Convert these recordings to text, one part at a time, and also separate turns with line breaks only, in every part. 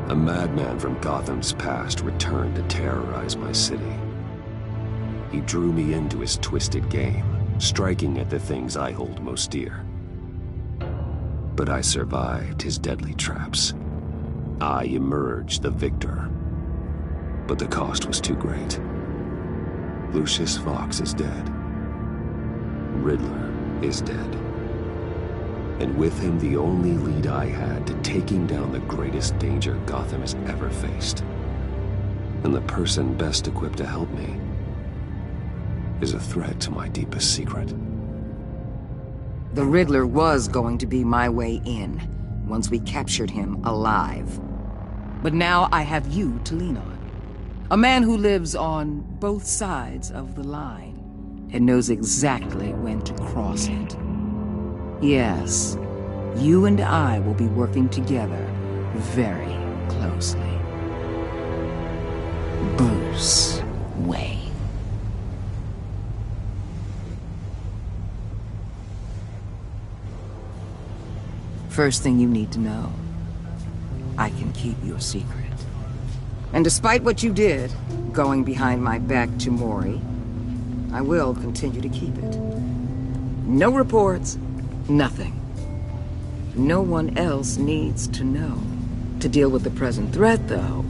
A madman from Gotham's past returned to terrorize my city. He drew me into his twisted game, striking at the things I hold most dear. But I survived his deadly traps. I emerged the victor. But the cost was too great. Lucius Fox is dead. Riddler is dead. And with him, the only lead I had to taking down the greatest danger Gotham has ever faced. And the person best equipped to help me is a threat to my deepest secret.
The Riddler was going to be my way in, once we captured him alive. But now I have you to lean on. A man who lives on both sides of the line and knows exactly when to cross it. Yes, you and I will be working together very closely. Bruce Wayne. First thing you need to know, I can keep your secret. And despite what you did, going behind my back to Mori, I will continue to keep it. No reports, nothing. No one else needs to know. To deal with the present threat, though,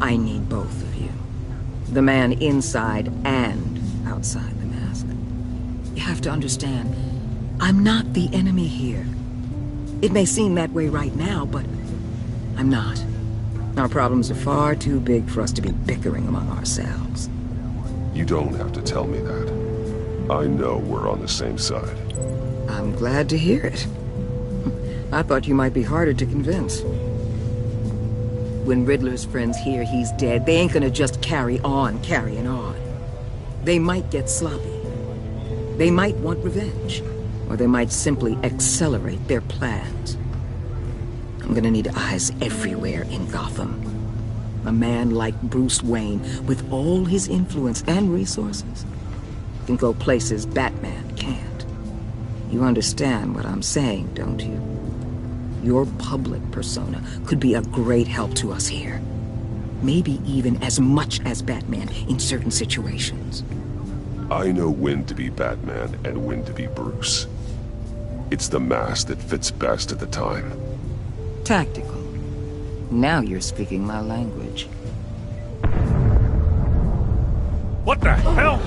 I need both of you. The man inside and outside the mask. You have to understand, I'm not the enemy here. It may seem that way right now, but I'm not. Our problems are far too big for us to be bickering among ourselves.
You don't have to tell me that. I know we're on the same side.
I'm glad to hear it. I thought you might be harder to convince. When Riddler's friends hear he's dead, they ain't gonna just carry on carrying on. They might get sloppy. They might want revenge. Or they might simply accelerate their plans. I'm gonna need eyes everywhere in Gotham. A man like Bruce Wayne, with all his influence and resources, can go places Batman can't. You understand what I'm saying, don't you? Your public persona could be a great help to us here. Maybe even as much as Batman in certain situations.
I know when to be Batman and when to be Bruce. It's the mask that fits best at the time.
Tactical. Now you're speaking my language.
What the hell?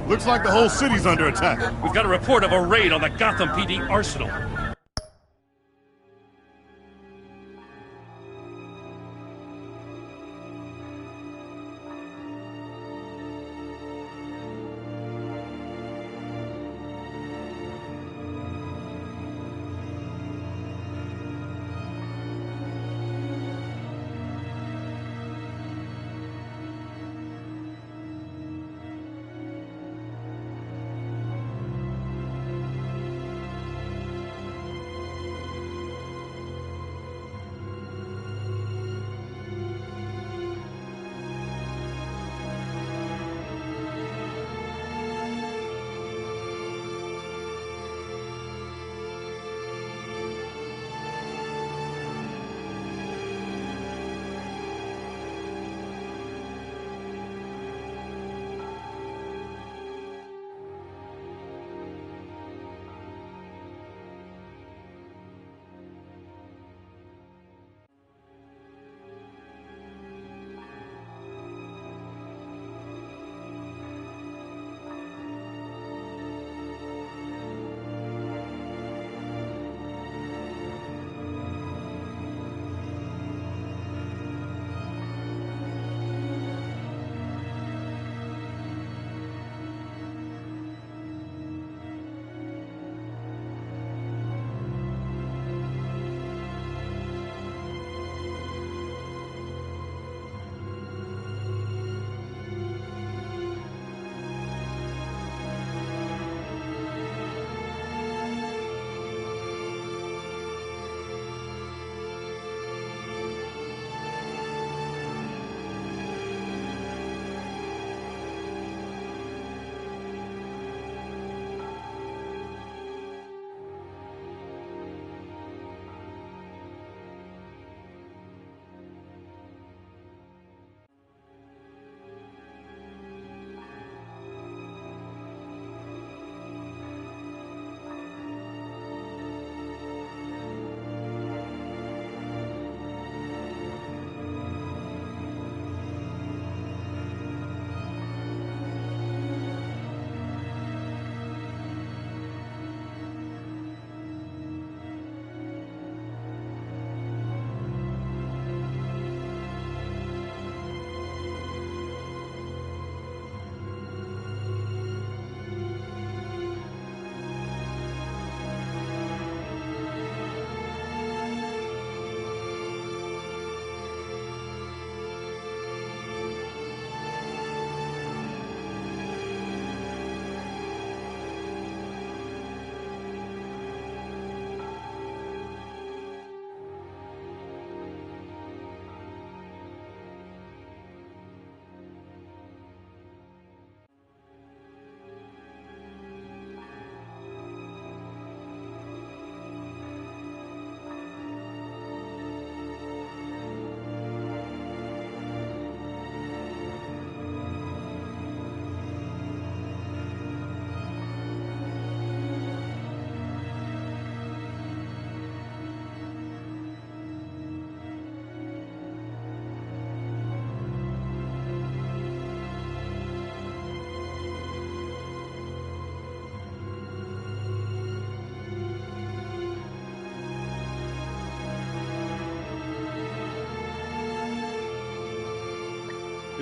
Looks like the whole city's under attack.
We've got a report of a raid on the Gotham PD arsenal.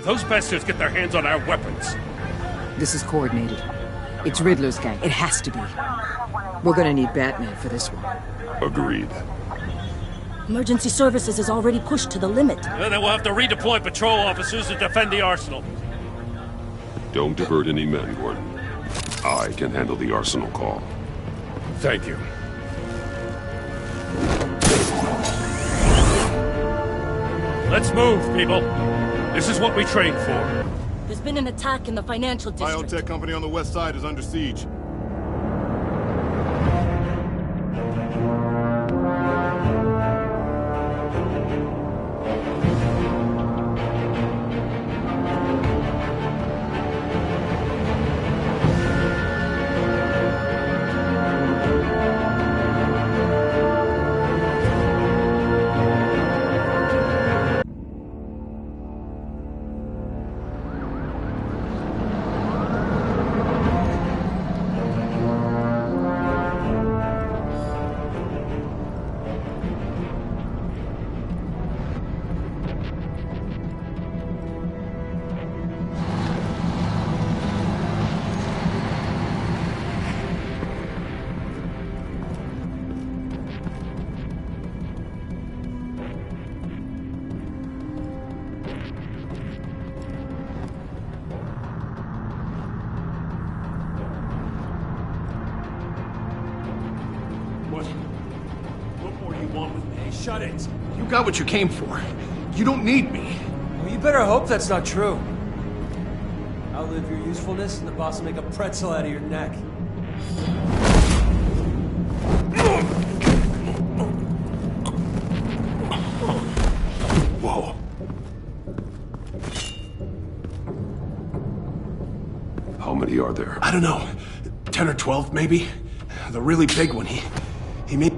If those bastards get their hands on our weapons...
This is coordinated. It's Riddler's gang. It has to be. We're gonna need Batman for this one.
Agreed.
Emergency services is already pushed to the limit.
Then we'll have to redeploy patrol officers to defend the arsenal.
Don't divert any men, Gordon. I can handle the arsenal call.
Thank you. Let's move, people. This is what we trained for.
There's been an attack in the financial district.
Biotech company on the west side is under siege.
What more do you want with me? Hey, shut it!
You got what you came for. You don't need me.
Well, you better hope that's not true. Outlive your usefulness, and the boss will make a pretzel out of your neck.
Whoa.
How many are there?
I don't know. 10 or 12, maybe? The really big one, he made...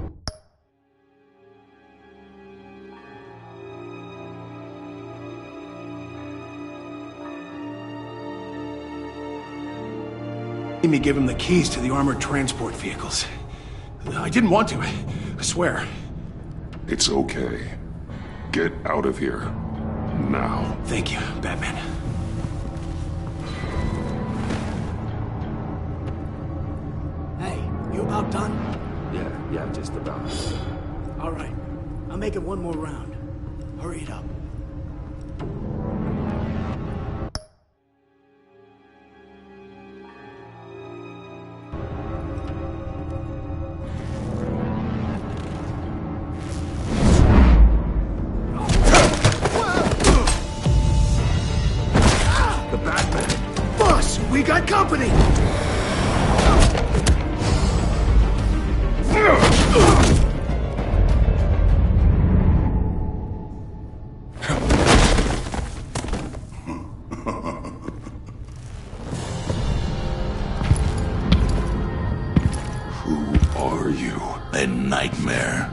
me give him the keys to the armored transport vehicles. I didn't want to, I swear.
It's okay. Get out of here. Now.
Thank you, Batman.
Hey, you about done?
Yeah, just about.
All right. I'll make it one more round. Hurry it up.
The Batman. Boss, we got company!
Who are you?
A nightmare.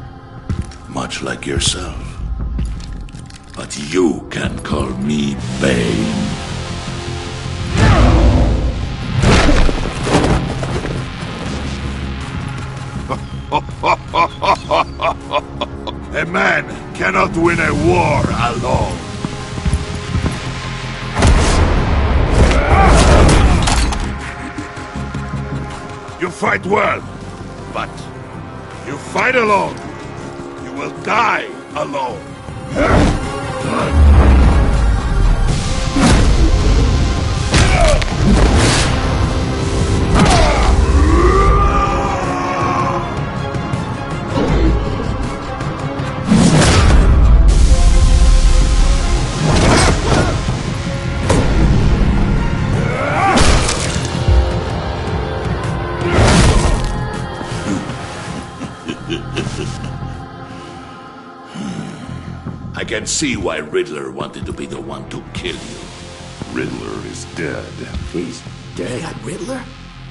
Much like yourself. But you can call me Bane. A man cannot win a war alone. You fight well, but you fight alone. You will die alone. I can see why Riddler wanted to be the one to kill you.
Riddler is dead.
He's
They
dead.
got Riddler?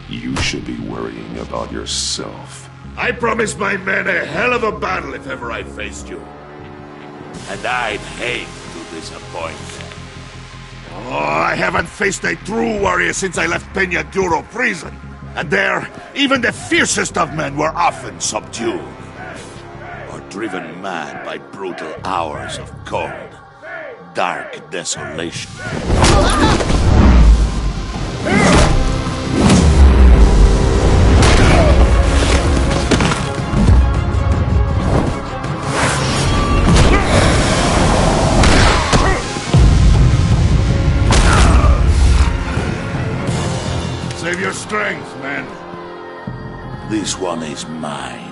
You should be worrying about yourself.
I promised my men a hell of a battle if ever I faced you. And I'd hate to disappoint them. Oh, I haven't faced a true warrior since I left Peña Duro prison. And there, even the fiercest of men were often subdued. Or driven mad by brutal hours of cold. dark desolation.
Save your strength, man.
This one is mine.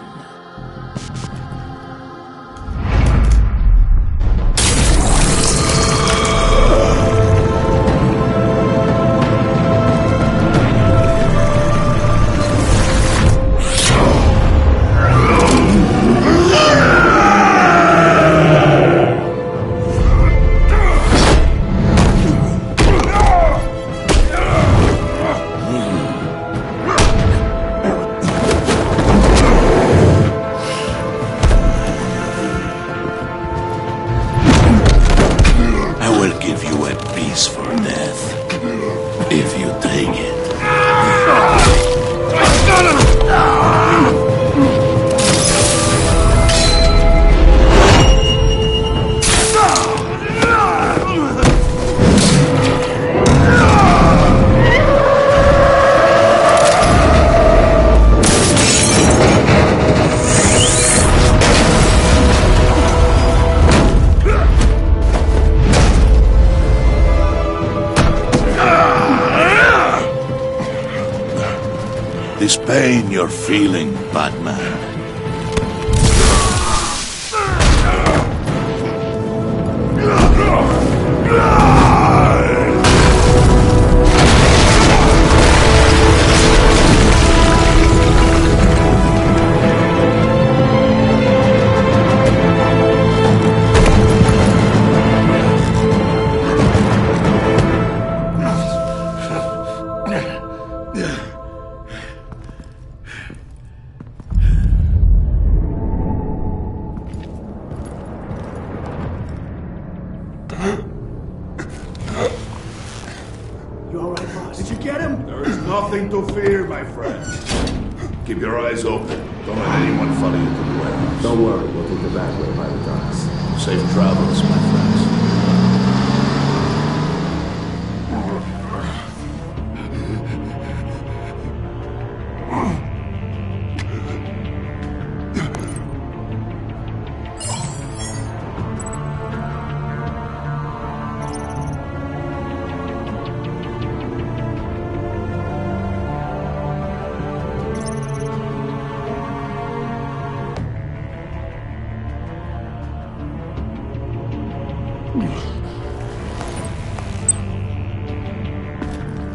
This pain you're feeling, Batman.
You all right, boss? Did you get him?
There is nothing to fear, my friend. Keep your eyes open. Don't let anyone follow you to the warehouse.
Don't worry, we'll take the back way by the docks.
Safe travels, my friends.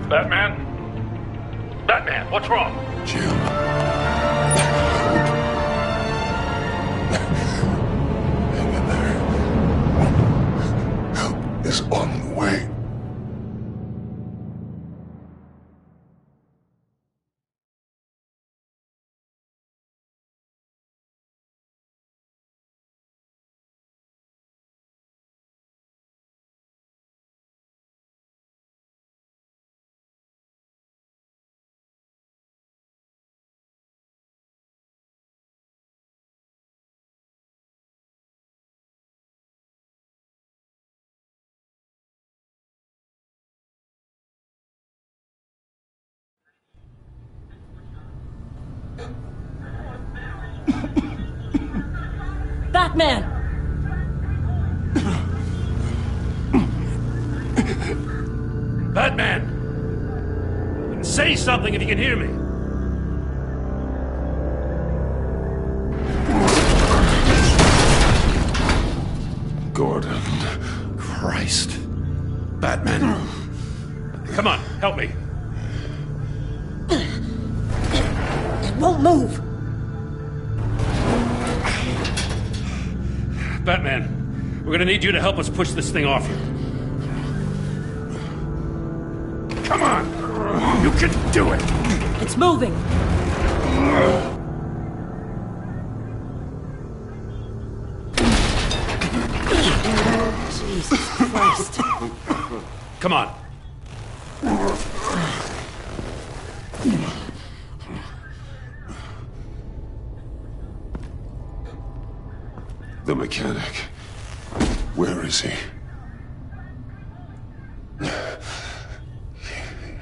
Batman? Batman, what's wrong?
Jim. Hang in there. Help is on the way.
Batman!
Batman! Say something if you can hear me.
Gordon. Christ. Batman.
Come on, help me.
It won't move!
Batman, we're gonna need you to help us push this thing off you. Come on! You can do it!
It's moving! Jesus Christ.
Come on.
The mechanic. Where is he?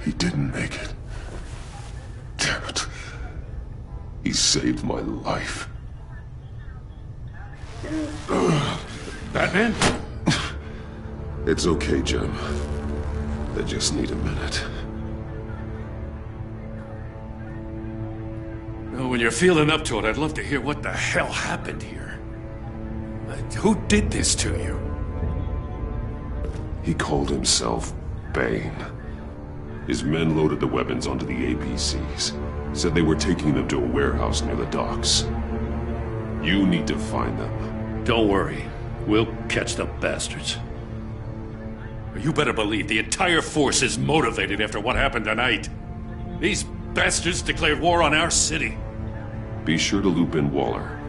He didn't make it. Damn it. He saved my life.
Batman?
It's okay, Jim. I just need a minute.
Well, when you're feeling up to it, I'd love to hear what the hell happened here. Who did this to you?
He called himself Bane. His men loaded the weapons onto the APCs. Said they were taking them to a warehouse near the docks. You need to find them.
Don't worry. We'll catch the bastards. You better believe the entire force is motivated after what happened tonight. These bastards declared war on our city.
Be sure to loop in Waller.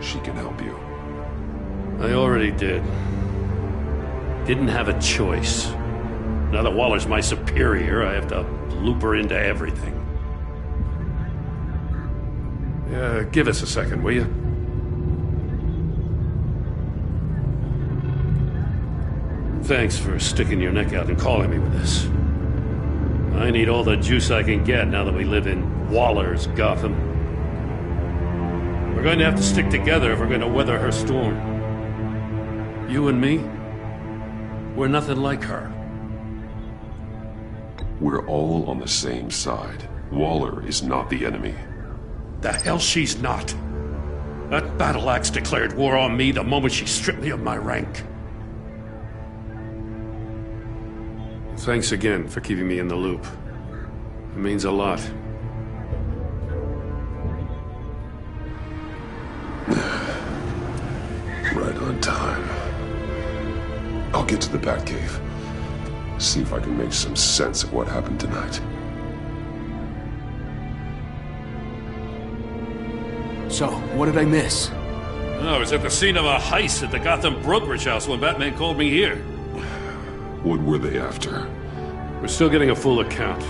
She can help you.
I already did. Didn't have a choice. Now that Waller's my superior, I have to loop her into everything. Give us a second, will you? Thanks for sticking your neck out and calling me with this. I need all the juice I can get now that we live in Waller's Gotham. We're going to have to stick together if we're going to weather her storm. You and me, we're nothing like her.
We're all on the same side. Waller is not the enemy.
The hell she's not. That battle axe declared war on me the moment she stripped me of my rank. Thanks again for keeping me in the loop. It means a lot.
Right on time. I'll get to the Batcave. See if I can make some sense of what happened tonight.
So, what did I miss?
I was at the scene of a heist at the Gotham brokerage house when Batman called me here.
What were they after?
We're still getting a full account.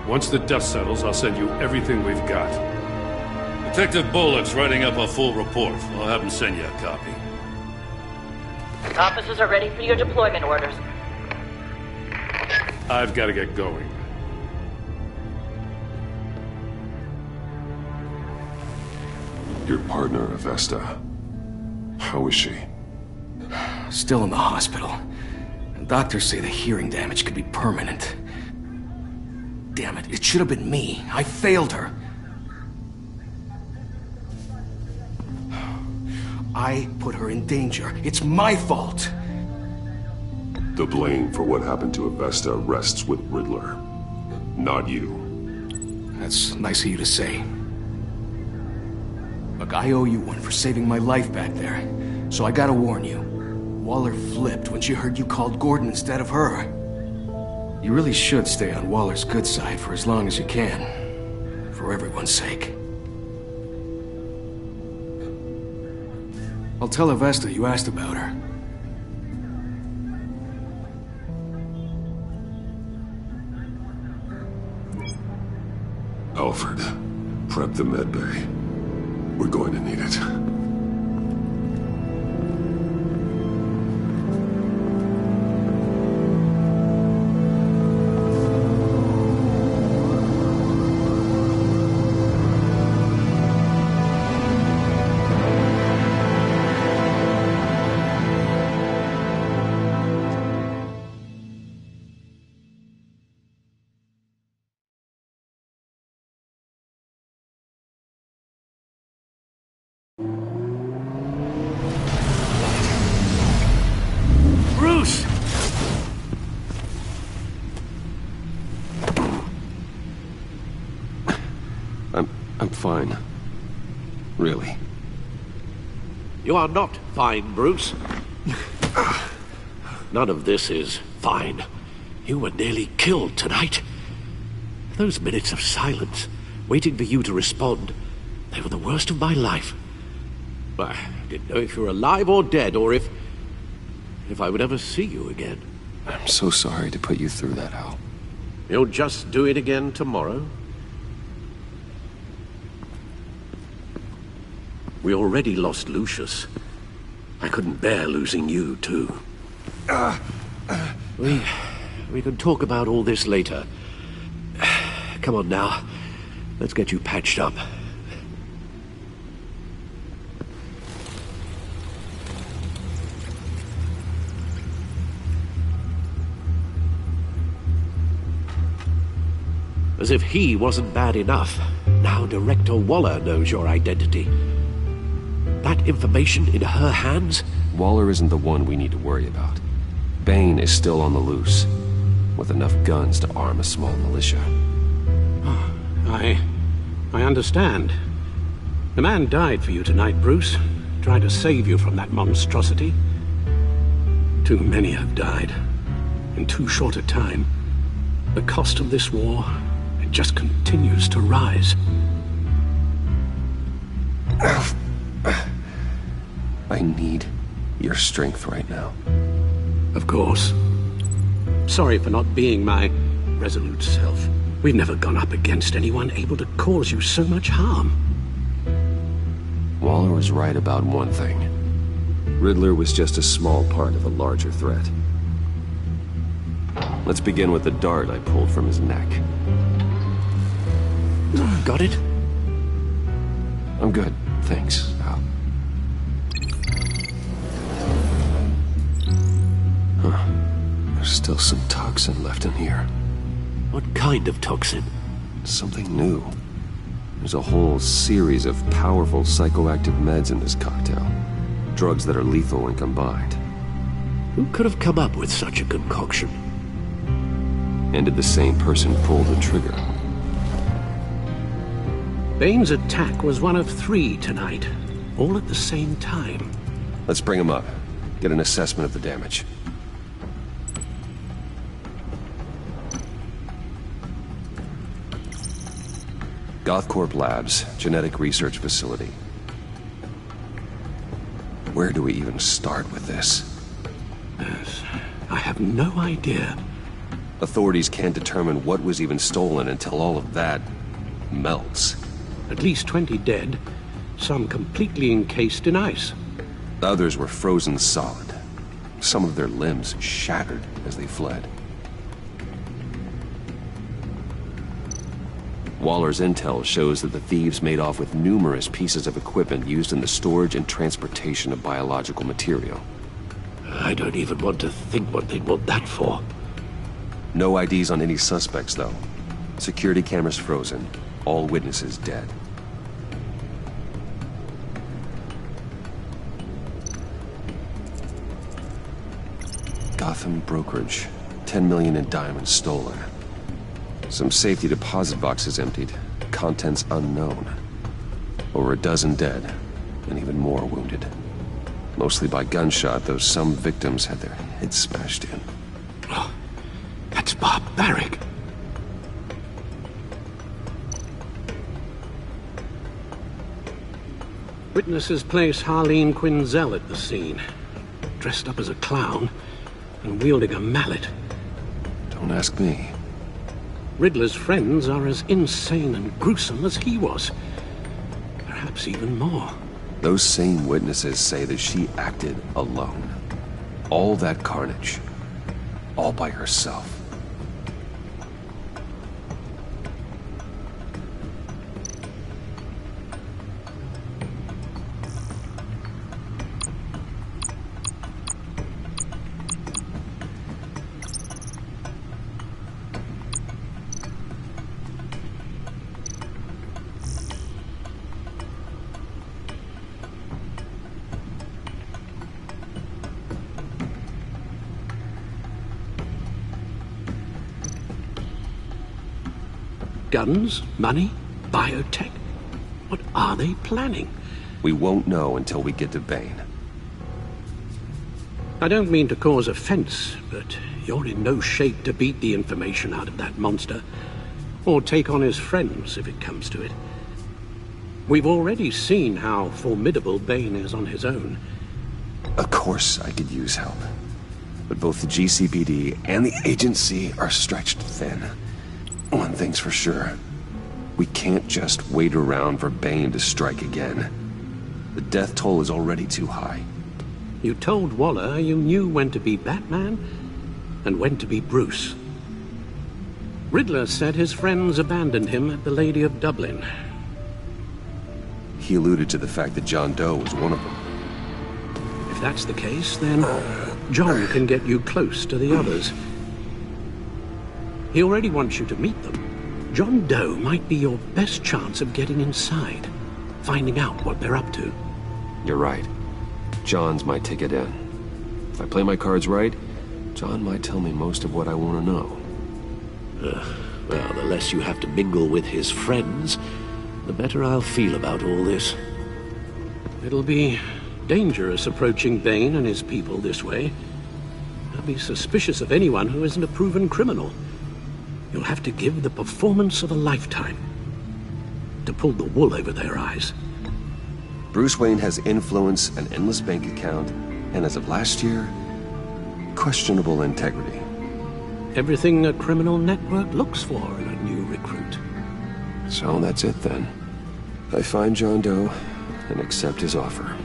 Once the dust settles, I'll send you everything we've got. Detective Bullock's writing up a full report. I'll have him send you a copy.
Officers are ready for your deployment orders.
I've got to get going.
Your partner, Avesta. How is she?
Still in the hospital. And doctors say the hearing damage could be permanent. Damn it, it should have been me. I failed her. I put her in danger. It's my fault.
The blame for what happened to Avesta rests with Riddler, not you.
That's nice of you to say. Look, I owe you one for saving my life back there. So I gotta warn you. Waller flipped when she heard you called Gordon instead of her. You really should stay on Waller's good side for as long as you can. For everyone's sake. I'll tell Avesta you asked about her.
Alfred, prep the med bay. We're going to need it.
Bruce!
I'm fine. Really.
You are not fine, Bruce. None of this is fine. You were nearly killed tonight. Those minutes of silence, waiting for you to respond, they were the worst of my life. I didn't know if you were alive or dead, or if I would ever see you again.
I'm so sorry to put you through that, Al.
You'll just do it again tomorrow? We already lost Lucius. I couldn't bear losing you, too. We can talk about all this later. Come on now. Let's get you patched up. As if he wasn't bad enough, now Director Waller knows your identity. That information in her hands?
Waller isn't the one we need to worry about. Bane is still on the loose, with enough guns to arm a small militia.
I understand. The man died for you tonight, Bruce. Tried to save you from that monstrosity. Too many have died. In too short a time. The cost of this war, it just continues to rise.
I need your strength right now.
Of course. Sorry for not being my resolute self. We've never gone up against anyone able to cause you so much harm.
Waller was right about one thing. Riddler was just a small part of a larger threat. Let's begin with the dart I pulled from his neck.
Got it?
I'm good, thanks, Al. Huh. There's still some toxin left in here.
What kind of toxin?
Something new. There's a whole series of powerful psychoactive meds in this cocktail. Drugs that are lethal when combined.
Who could have come up with such a concoction?
And did the same person pull the trigger?
Bane's attack was one of 3 tonight, all at the same time.
Let's bring him up. Get an assessment of the damage. Gothcorp Labs, Genetic Research Facility. Where do we even start with this?
I have no idea.
Authorities can't determine what was even stolen until all of that melts.
At least 20 dead, some completely encased in ice.
Others were frozen solid. Some of their limbs shattered as they fled. Waller's intel shows that the thieves made off with numerous pieces of equipment used in the storage and transportation of biological material.
I don't even want to think what they'd want that for.
No IDs on any suspects, though. Security cameras frozen. All witnesses dead. Gotham brokerage. 10 million in diamonds stolen. Some safety deposit boxes emptied. Contents unknown. Over a dozen dead, and even more wounded. Mostly by gunshot, though some victims had their heads smashed in.
Oh, that's barbaric. Witnesses place Harleen Quinzel at the scene, dressed up as a clown and wielding a mallet.
Don't ask me.
Riddler's friends are as insane and gruesome as he was. Perhaps even more.
Those same witnesses say that she acted alone. All that carnage. All by herself.
Guns? Money? Biotech? What are they planning?
We won't know until we get to Bane.
I don't mean to cause offense, but you're in no shape to beat the information out of that monster. Or take on his friends, if it comes to it. We've already seen how formidable Bane is on his own.
Of course I could use help. But both the GCPD and the agency are stretched thin. One thing's for sure. We can't just wait around for Bane to strike again. The death toll is already too high.
You told Waller you knew when to be Batman and when to be Bruce. Riddler said his friends abandoned him at the Lady of Dublin.
He alluded to the fact that John Doe was one of them.
If that's the case, then John can get you close to the others. He already wants you to meet them. John Doe might be your best chance of getting inside, finding out what they're up to.
You're right. John's my ticket in. If I play my cards right, John might tell me most of what I want to know.
Well, the less you have to mingle with his friends, the better I'll feel about all this.
It'll be dangerous approaching Bane and his people this way. They'll be suspicious of anyone who isn't a proven criminal. You'll have to give the performance of a lifetime to pull the wool over their eyes.
Bruce Wayne has influence, an endless bank account, and as of last year, questionable integrity.
Everything a criminal network looks for in a new recruit.
So that's it then. I find John Doe and accept his offer.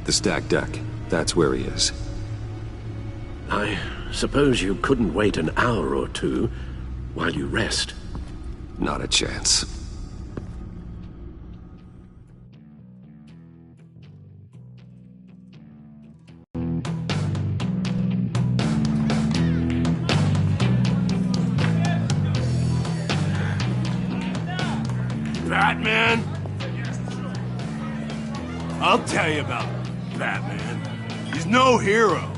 The stacked deck. That's where he is.
I suppose you couldn't wait an hour or two while you rest.
Not a chance.
Batman? I'll tell you about Batman. He's no hero.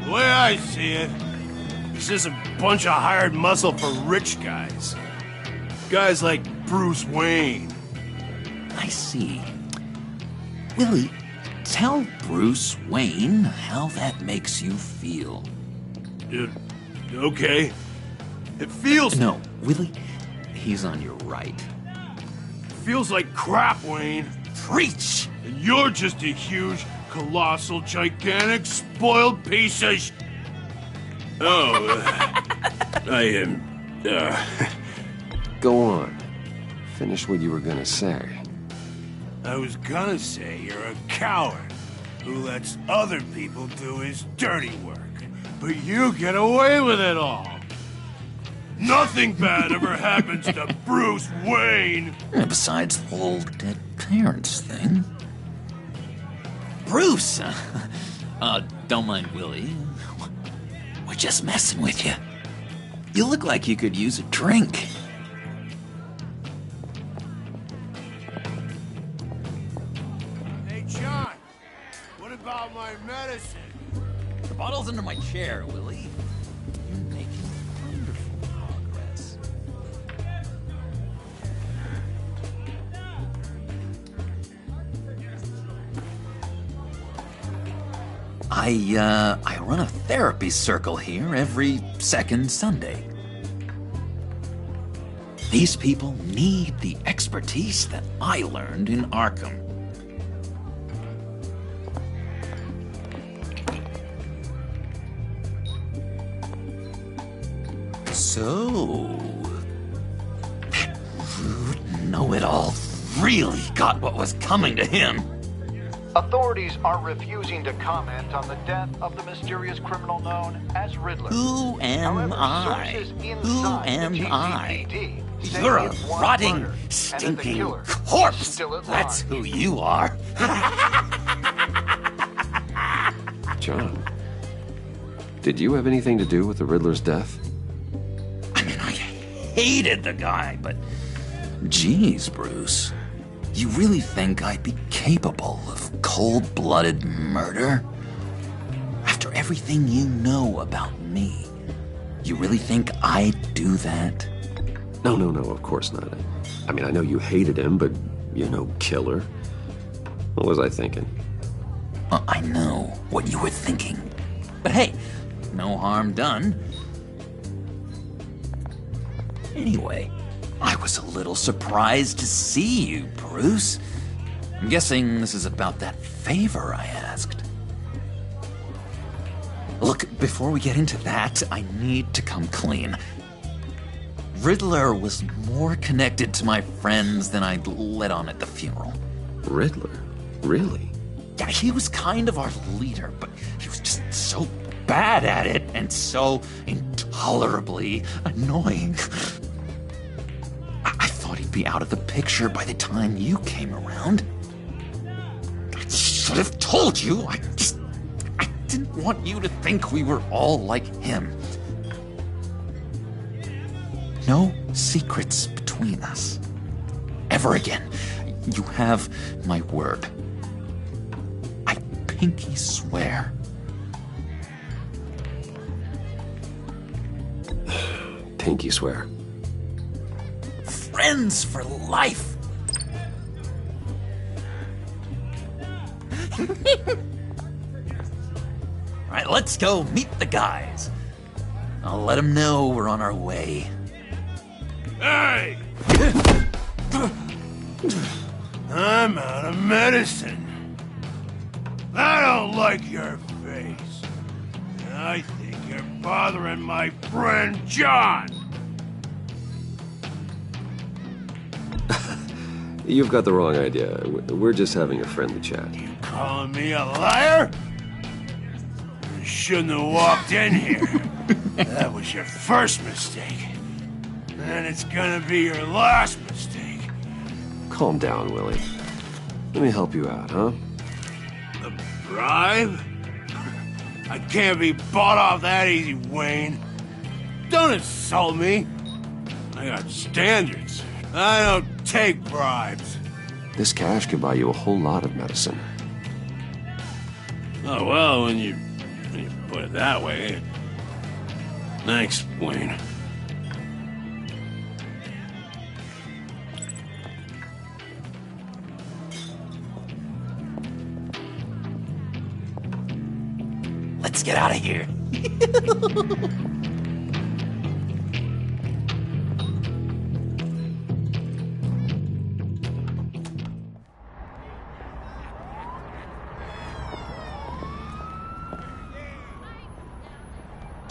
The way I see it, he's just a bunch of hired muscle for rich guys. Guys like Bruce Wayne.
I see. Willie, tell Bruce Wayne how that makes you feel.
Okay. It feels...
No, Willie, he's on your right.
Feels like crap, Wayne.
Preach!
And you're just a huge, colossal, gigantic, spoiled piece of I am,
Go on. Finish what you were gonna say.
I was gonna say you're a coward who lets other people do his dirty work. But you get away with it all. Nothing bad ever happens to Bruce Wayne.
Besides the whole dead parents thing. Bruce! Don't mind Willie. We're just messing with you. You look like you could use a drink.
Hey, John. What about my medicine?
The bottle's under my chair, Willie. You're making wonderful progress. I run a therapy circle here every second Sunday. These people need the expertise that I learned in Arkham. So, that rude know-it-all really got what was coming to him.
Authorities are refusing to comment on the death of the mysterious criminal known as Riddler.
Who am
However,
I?
sources
Who
inside
am
the
I?
GCPD say
You're a
it's one
rotting,
murder, and that the
stinking
killer is
corpse.
still at
That's
large.
who you are.
John, did you have anything to do with the Riddler's death?
Hated the guy, but geez, Bruce, you really think I'd be capable of cold-blooded murder? After everything you know about me, you really think I'd do that?
No, of course not. I mean, I know you hated him, but you're no killer. What was I thinking?
I know what you were thinking. But hey, no harm done. Anyway, I was a little surprised to see you, Bruce. I'm guessing this is about that favor I asked. Look, before we get into that, I need to come clean. Riddler was more connected to my friends than I'd let on at the funeral.
Riddler? Really?
Yeah, he was kind of our leader, but he was just so bad at it and so intolerably annoying. I thought he'd be out of the picture by the time you came around. I should have told you. I didn't want you to think we were all like him. No secrets between us. Ever again. You have my word. I pinky swear.
Pinky swear.
Friends for life. All right, let's go meet the guys. I'll let them know we're on our way.
Hey! I'm out of medicine. I don't like your face. I think you're bothering my friend John.
You've got the wrong idea. We're just having a friendly chat.
Calling me a liar? You shouldn't have walked in here. That was your first mistake. And it's gonna be your last mistake.
Calm down, Willie. Let me help you out, huh?
A bribe? I can't be bought off that easy, Wayne. Don't insult me. I got standards. I don't take bribes.
This cash could buy you a whole lot of medicine.
Oh, well, when you put it that way. Thanks, Wayne. Let's get out of here.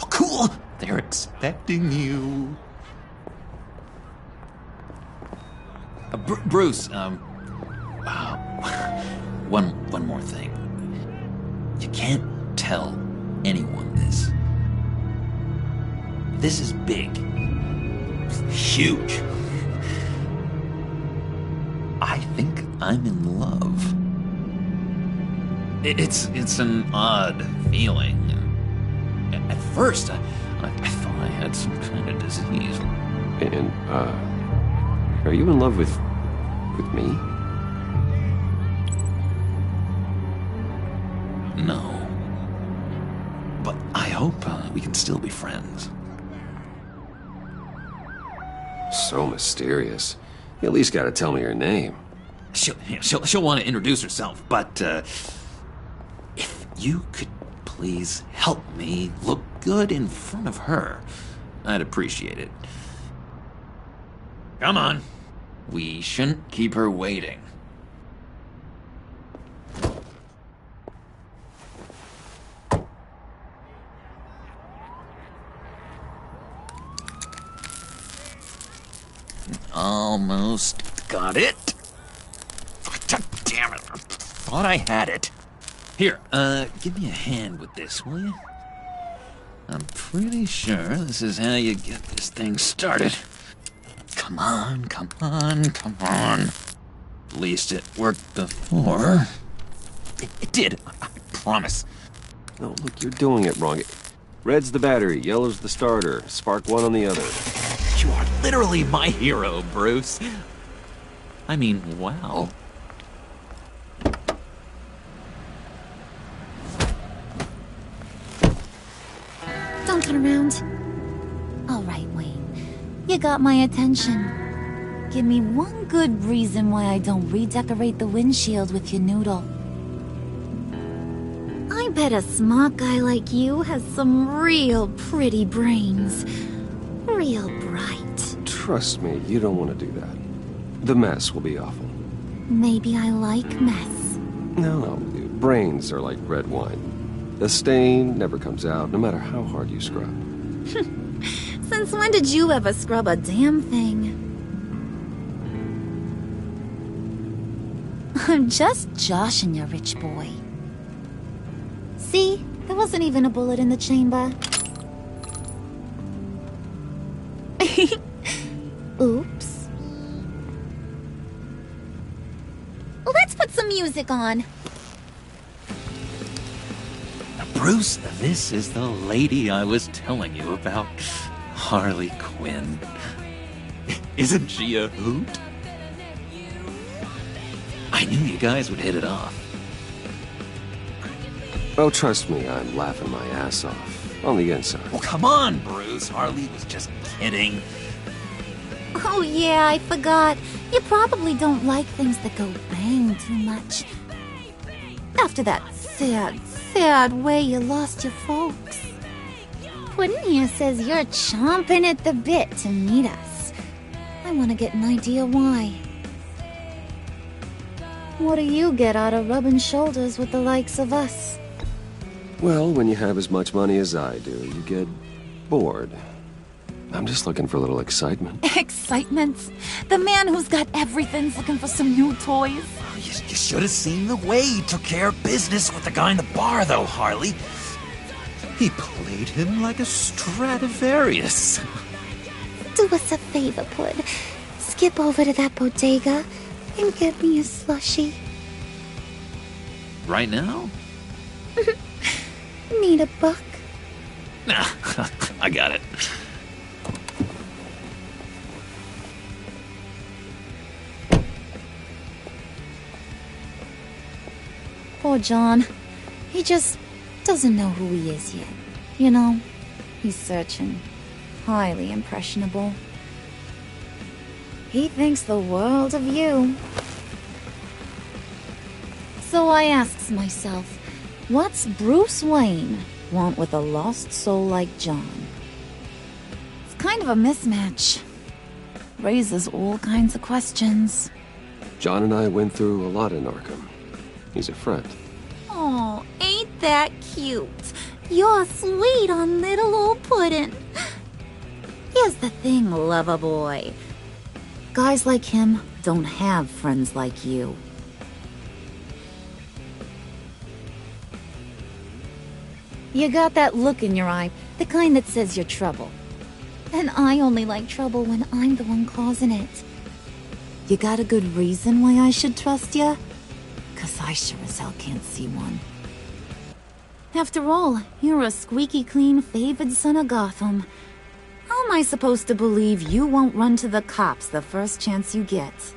Oh, cool. They're expecting you. Bruce, one more thing. You can't tell anyone this. This is big. Huge. I think I'm in love. It's an odd feeling. At first, I thought I had some kind of disease.
And, are you in love with me?
No. But I hope we can still be friends.
So mysterious. You at least gotta tell me her name.
She'll want to introduce herself, but if you could please help me look good in front of her, I'd appreciate it. Come on. We shouldn't keep her waiting. Almost got it. God damn it. I thought I had it. Here, give me a hand with this, will you? I'm pretty sure this is how you get this thing started. Come on, come on, come on. At least it worked before. It did, I promise.
No, look, you're doing it wrong. Red's the battery, yellow's the starter. Spark one on the other.
You are literally my hero, Bruce. I mean, wow.
Don't turn around. All right, Wayne. You got my attention. Give me one good reason why I don't redecorate the windshield with your noodle. I bet a smart guy like you has some real pretty brains. Real bright.
Trust me, you don't want to do that. The mess will be awful.
Maybe I like mess.
No, brains are like red wine. The stain never comes out, no matter how hard you scrub.
Since when did you ever scrub a damn thing? I'm just joshing you, rich boy. See? There wasn't even a bullet in the chamber. Oops. Let's put some music on.
Bruce, this is the lady I was telling you about. Harley Quinn. Isn't she a hoot? I knew you guys would hit it off.
Oh, trust me, I'm laughing my ass off. On the inside.
Oh, come on, Bruce. Harley was just kidding.
Oh yeah, I forgot. You probably don't like things that go bang too much. After that sad way you lost your folks. Puddin' here says you're chomping at the bit to meet us. I want to get an idea why. What do you get out of rubbing shoulders with the likes of us?
Well, when you have as much money as I do, you get bored. I'm just looking for a little excitement.
Excitement? The man who's got everything's looking for some new toys.
You should have seen the way he took care of business with the guy in the bar, though, Harley. He played him like a Stradivarius.
Do us a favor, Pud. Skip over to that bodega and get me a slushie.
Right now?
Need a buck?
Nah, I got it.
Poor John. He just doesn't know who he is yet. You know, he's searching. Highly impressionable. He thinks the world of you. So I asks myself, what's Bruce Wayne want with a lost soul like John? It's kind of a mismatch. Raises all kinds of questions.
John and I went through a lot in Arkham. He's a friend.
Oh, ain't that cute? You're sweet on little old Puddin'. Here's the thing, lover boy. Guys like him don't have friends like you. You got that look in your eye, the kind that says you're trouble. And I only like trouble when I'm the one causing it. You got a good reason why I should trust you? 'Cause I sure as hell can't see one. After all, you're a squeaky clean favored son of Gotham. How am I supposed to believe you won't run to the cops the first chance you get?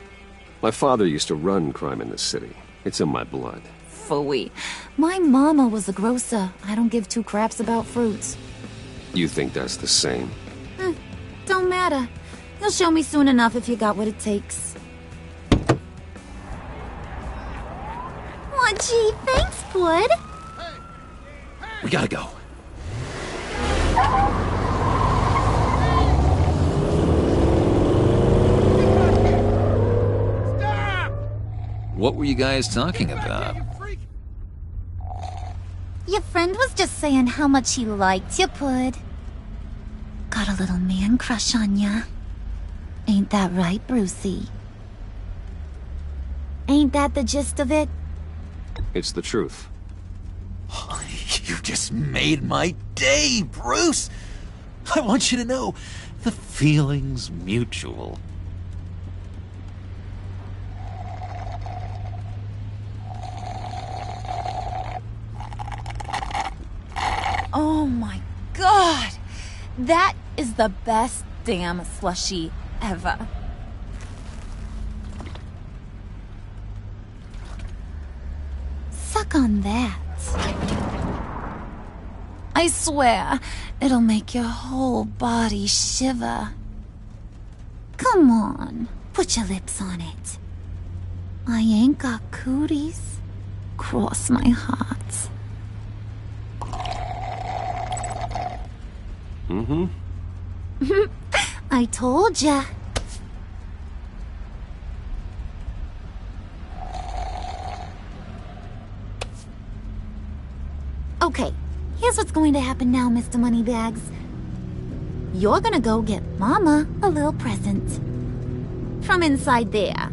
My father used to run crime in this city. It's in my blood.
Phooey. My mama was a grocer. I don't give two craps about fruits.
You think that's the same?
Don't matter. You'll show me soon enough if you got what it takes. Aw, gee, thanks, Bud.
We gotta go. What were you guys talking about?
Your friend was just saying how much he liked you, Pud. Got a little man crush on ya. Ain't that right, Brucey? Ain't that the gist of it?
It's the truth.
You just made my day, Bruce! I want you to know, the feeling's mutual.
Oh my god! That is the best damn slushie ever. Suck on that. I swear, it'll make your whole body shiver. Come on, put your lips on it. I ain't got cooties. Cross my heart.
Mm-hmm.
I told ya. Okay, here's what's going to happen now, Mr. Moneybags. You're gonna go get Mama a little present. From inside there.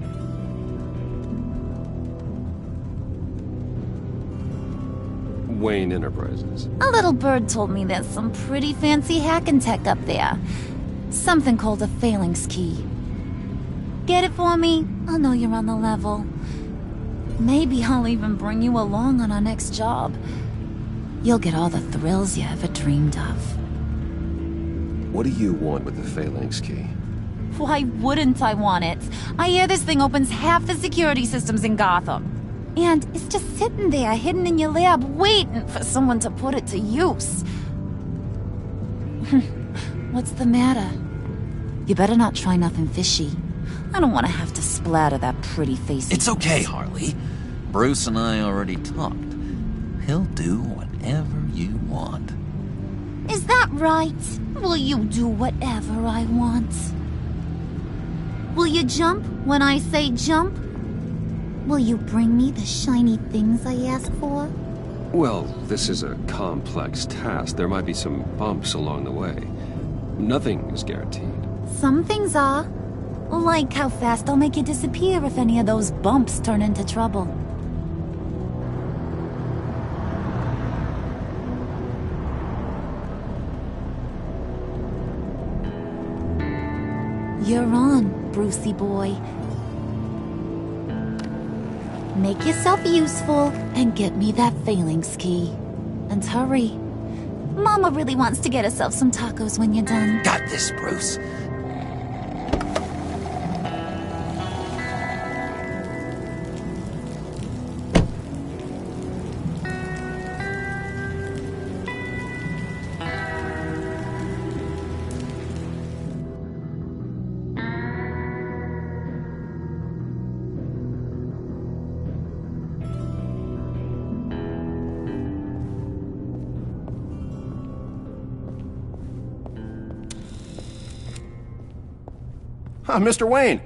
Wayne Enterprises.
A little bird told me there's some pretty fancy hacking tech up there. Something called a phalanx key. Get it for me? I'll know you're on the level. Maybe I'll even bring you along on our next job. You'll get all the thrills you ever dreamed of.
What do you want with the phalanx key?
Why wouldn't I want it? I hear this thing opens half the security systems in Gotham. And it's just sitting there, hidden in your lab, waiting for someone to put it to use. What's the matter? You better not try nothing fishy. I don't want to have to splatter that pretty face.
It's okay, Harley. Bruce and I already talked. He'll do whatever you want.
Is that right? Will you do whatever I want? Will you jump when I say jump? Will you bring me the shiny things I ask for?
Well, this is a complex task. There might be some bumps along the way. Nothing is guaranteed.
Some things are. Like how fast I'll make you disappear if any of those bumps turn into trouble. You're on, Brucey boy. Make yourself useful and get me that phalanx key. And hurry. Mama really wants to get herself some tacos when you're done.
Got this, Bruce.
Mr. Wayne.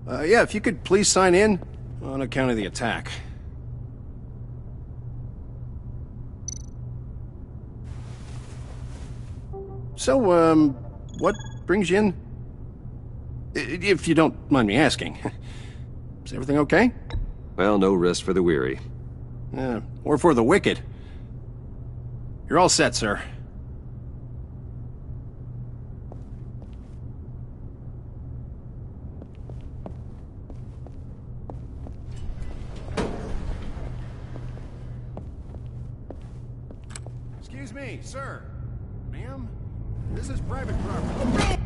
Yeah, if you could please sign in on account of the attack. So, what brings you in? If you don't mind me asking. Is everything okay?
Well, no rest for the weary.
Or for the wicked. You're all set, sir. Excuse me, sir. Ma'am? This is private property.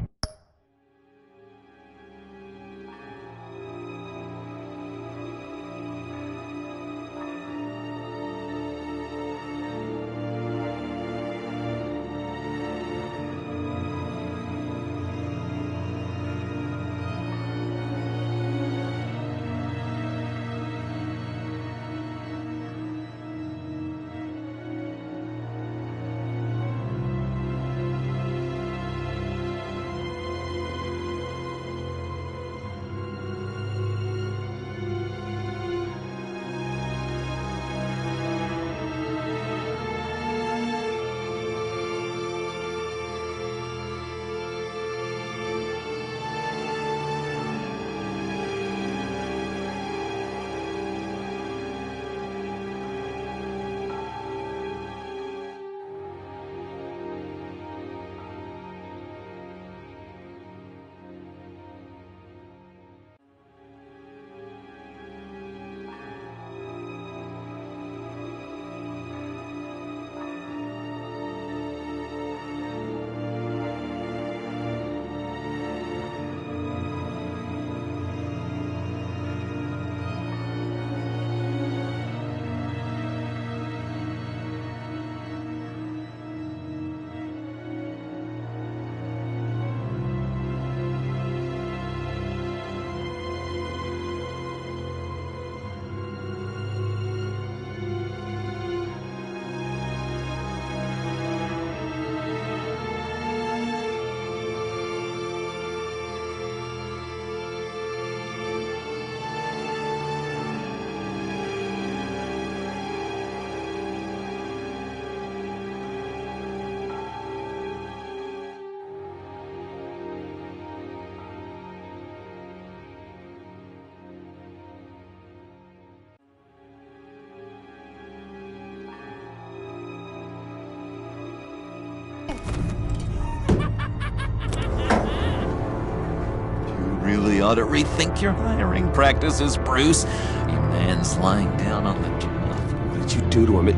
ought to rethink your hiring practices, Bruce. Your man's lying down on the job.
What did you do to him?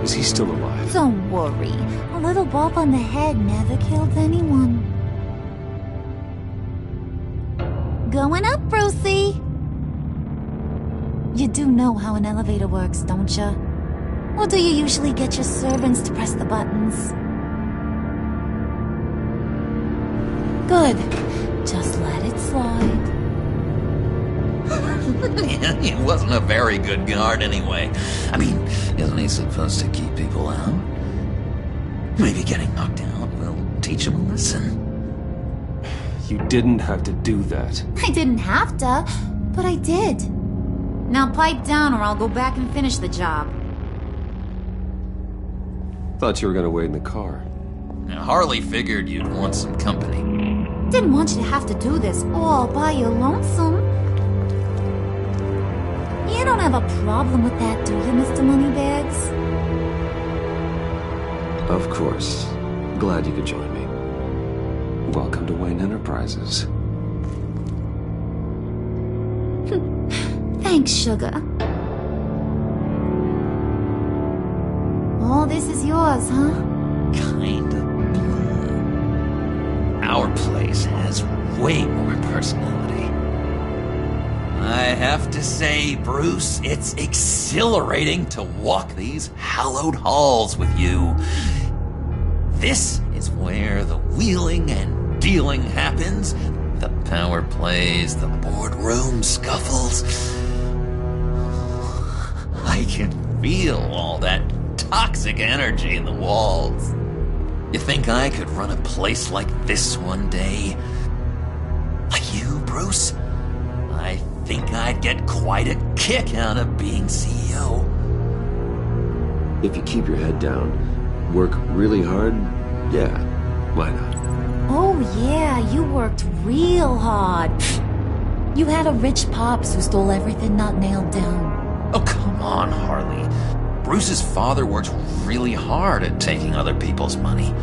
Is he still alive?
Don't worry. A little bump on the head never killed anyone. Going up, Brucey! You do know how an elevator works, don't you? Or do you usually get your servants to press the buttons? Good. Just let it slide.
He wasn't a very good guard anyway. I mean, isn't he supposed to keep people out? Maybe getting knocked out will teach him a lesson.
You didn't have to do that.
I didn't have to, but I did. Now pipe down or I'll go back and finish the job.
Thought you were gonna wait in the car.
Now, Harley figured you'd want some company.
Didn't want you to have to do this all by your lonesome. You don't have a problem with that, do you, Mr. Moneybags?
Of course. Glad you could join me. Welcome to Wayne Enterprises.
Thanks, sugar. All this is yours, huh?
Kind of blue. Our place has way more personality. I have to say, Bruce, it's exhilarating to walk these hallowed halls with you. This is where the wheeling and dealing happens. The power plays, the boardroom scuffles. I can feel all that toxic energy in the walls. You think I could run a place like this one day? Like you, Bruce? I think I'd get quite a kick out of being CEO.
If you keep your head down, work really hard, yeah, why not?
Oh yeah, you worked real hard. You had a rich pops who stole everything not nailed down.
Oh, come on, Harley. Bruce's father worked really hard at taking other people's money.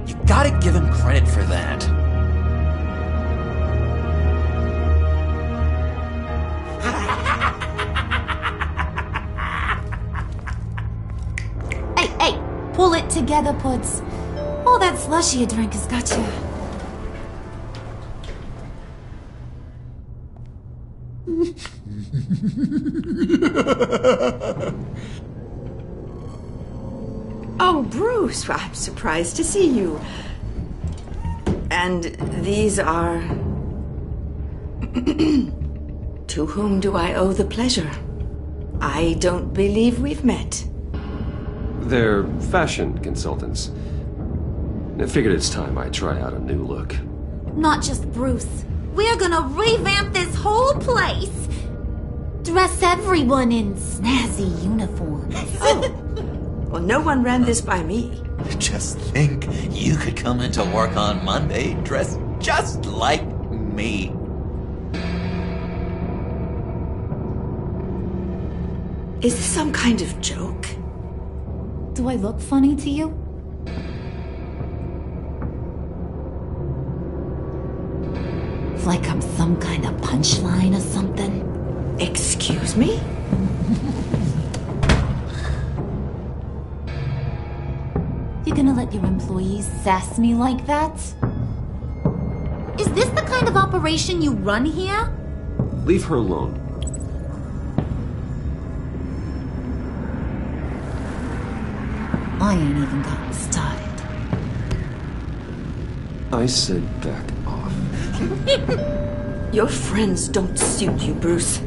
You gotta give him credit for that.
Hey, pull it together, Puds. All that slushy you drank has got you.
Oh, Bruce, I'm surprised to see you. And these are... To whom do I owe the pleasure? I don't believe we've met.
They're fashion consultants. I figured it's time I try out a new look.
Not just Bruce. We're gonna revamp this whole place. Dress everyone in snazzy uniforms.
Oh, well, no one ran this by me.
Just think, you could come into work on Monday dressed just like me.
Is this some kind of joke?
Do I look funny to you? Like I'm some kind of punchline or something?
Excuse me?
You gonna let your employees sass me like that? Is this the kind of operation you run here?
Leave her alone.
I ain't even gotten started.
I said back off.
Your friends don't suit you, Bruce.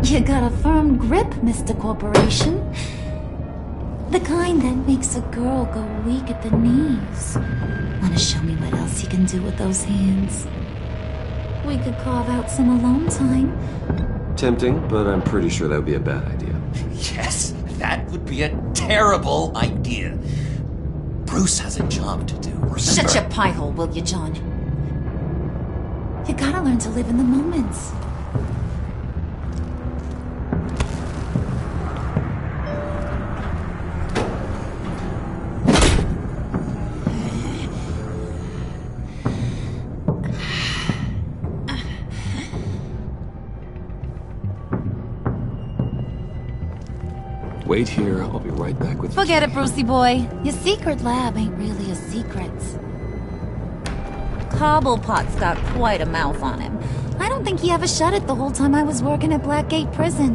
You got a firm grip, Mr. Corporation. The kind that makes a girl go weak at the knees. Wanna show me what else you can do with those hands? We could carve out some alone time.
Tempting, but I'm pretty sure that would be a bad idea.
Yes, that would be a terrible idea. Bruce has a job to do, remember?
Shut your pie hole, will you, John? You gotta learn to live in the moments.
Wait here, I'll be right back with you.
Forget it, Brucey boy. Your secret lab ain't really a secret. Cobblepot's got quite a mouth on him. I don't think he ever shut it the whole time I was working at Blackgate Prison.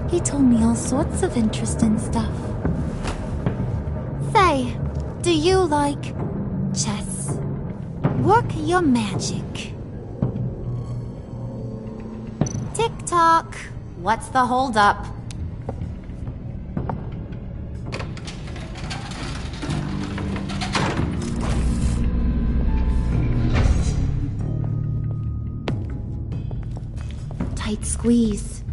He told me all sorts of interesting stuff. Say, do you like chess? Work your magic. Tick-tock. What's the holdup? Tight squeeze.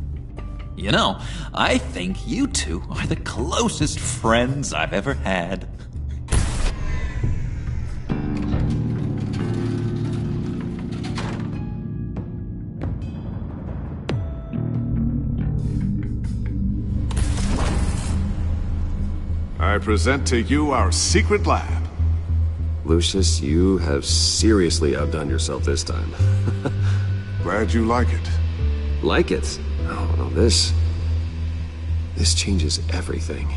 You know, I think you two are the closest friends I've ever had.
I present to you our secret lab.
Lucius, you have seriously outdone yourself this time.
Glad you like it.
Like it? Oh, no, this changes everything.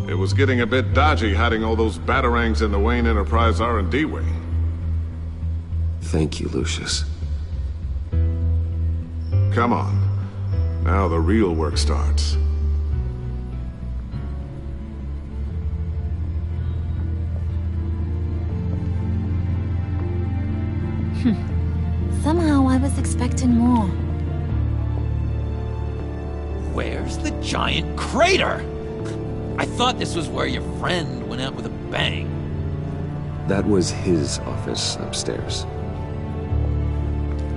It was getting a bit dodgy hiding all those batarangs in the Wayne Enterprise R&D wing.
Thank you, Lucius.
Come on. Now the real work starts.
Somehow I was expecting more.
Where's the giant crater? I thought this was where your friend went out with a bang.
That was his office upstairs.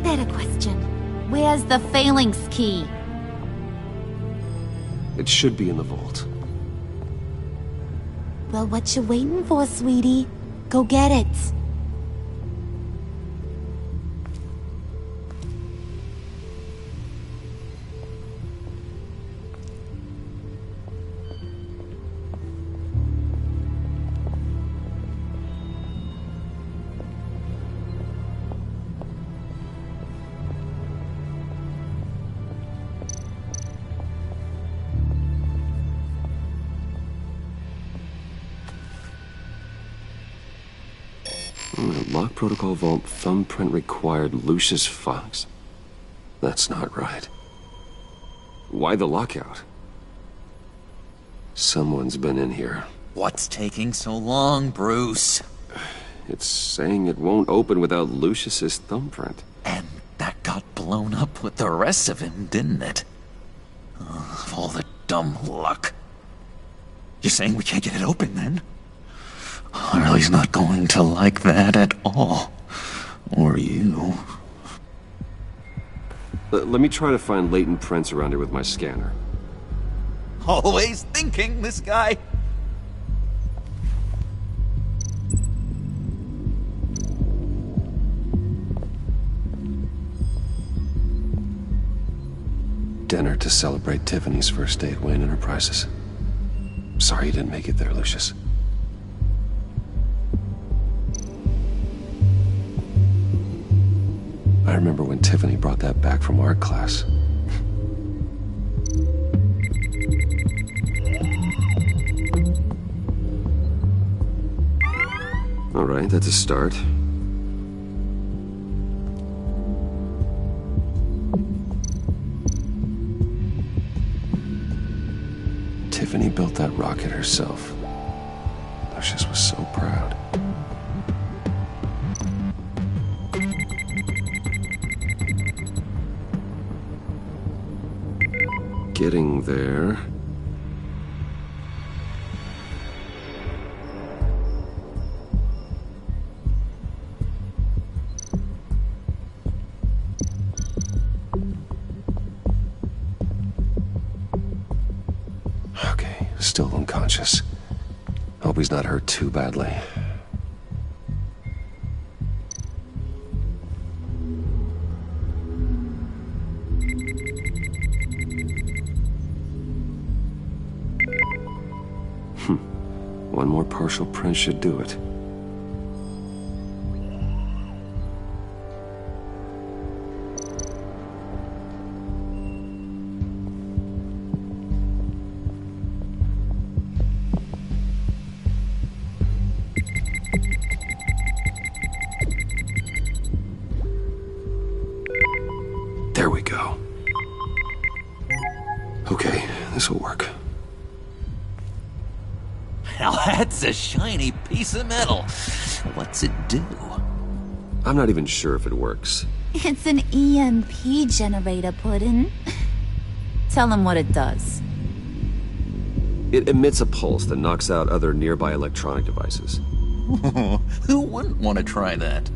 Better question. Where's the phalanx key?
It should be in the vault.
Well, what you waiting for, sweetie? Go get it.
Lock protocol vault thumbprint required Lucius Fox. That's not right. Why the lockout? Someone's been in here.
What's taking so long, Bruce?
It's saying it won't open without Lucius's thumbprint.
And that got blown up with the rest of him, didn't it? All the dumb luck. You're saying we can't get it open, then? Harley's not going to like that at all. Or you.
Let me try to find latent prints around here with my scanner.
Always thinking, this guy.
Dinner to celebrate Tiffany's first day at Wayne Enterprises. Sorry you didn't make it there, Lucius. I remember when Tiffany brought that back from art class. All right, that's a start. Tiffany built that rocket herself. Lucius was so proud. Getting there. Okay, still unconscious. Hope he's not hurt too badly. One more partial print should do it.
That's a shiny piece of metal. What's it do?
I'm not even sure if it works.
It's an EMP generator, Puddin'. Tell him what it does.
It emits a pulse that knocks out other nearby electronic devices.
Who wouldn't want to try that?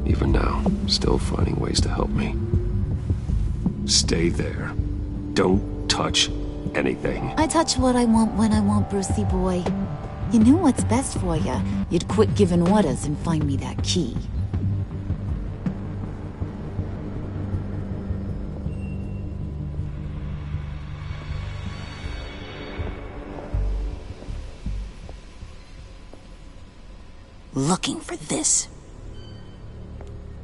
Even now, still finding ways to help me. Stay there. Don't touch anything.
I touch what I want when I want, Brucey boy. You knew what's best for you. You'd quit giving orders and find me that key.
Looking for this.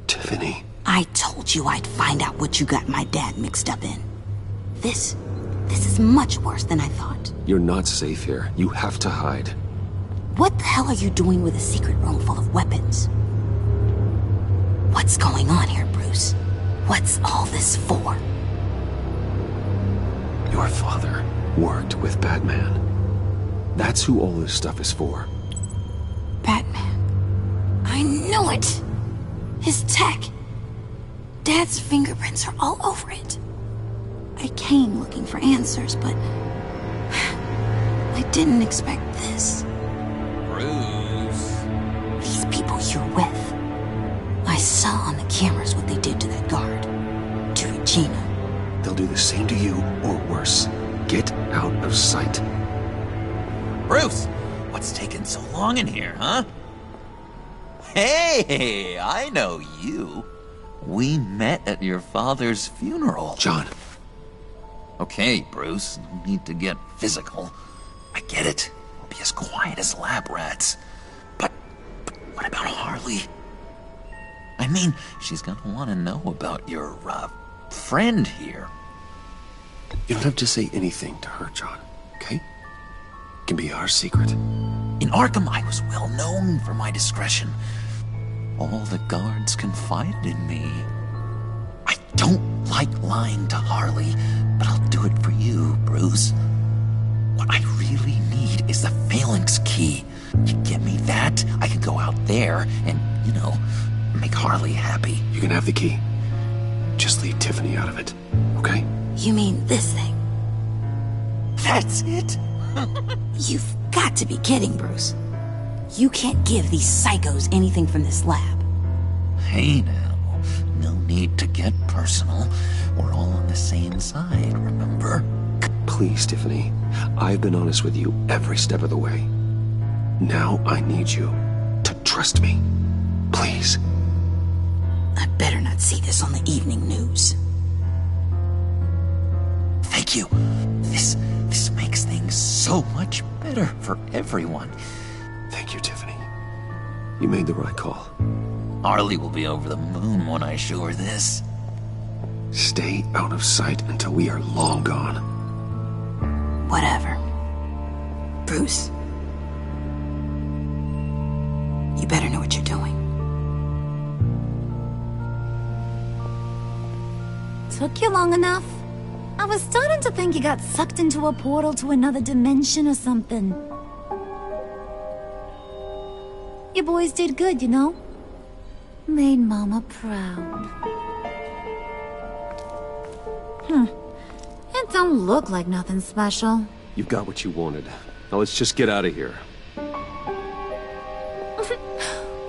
Tiffany.
I told you I'd find out what you got my dad mixed up in. This is much worse than I thought.
You're not safe here. You have to hide.
What the hell are you doing with a secret room full of weapons? What's going on here, Bruce? What's all this for?
Your father worked with Batman. That's who all this stuff is for.
Batman. I knew it! His tech. Dad's fingerprints are all over it. I came looking for answers, but I didn't expect this.
Bruce.
These people you're with. I saw on the cameras what they did to that guard. To Regina.
They'll do the same to you, or worse. Get out of sight.
Bruce, what's taking so long in here, huh? Hey, I know you. We met at your father's funeral.
John.
Okay, Bruce, no need to get physical. I get it. We'll be as quiet as lab rats. But what about Harley? I mean, she's gonna want to know about your, friend here.
You don't have to say anything to her, John, okay? It can be our secret.
In Arkham, I was well known for my discretion. All the guards confided in me. I don't like lying to Harley, but I'll do it for you, Bruce. What I really need is the phalanx key. You get me that, I can go out there and, make Harley happy.
You can have the key. Just leave Tiffany out of it, okay?
You mean this thing?
That's it?
You've got to be kidding, Bruce. You can't give these psychos anything from this lab.
Hey now, no need to get personal. We're all on the same side, remember?
Please, Tiffany. I've been honest with you every step of the way. Now I need you to trust me. Please.
I better not see this on the evening news.
Thank you. This makes things so much better for everyone.
Thank you, Tiffany. You made the right call.
Harley will be over the moon when I show her this.
Stay out of sight until we are long gone.
Whatever. Bruce. You better know what you're doing.
Took you long enough? I was starting to think you got sucked into a portal to another dimension or something. You boys did good, you know? Made Mama proud. It don't look like nothing special.
You've got what you wanted. Now let's just get out of here.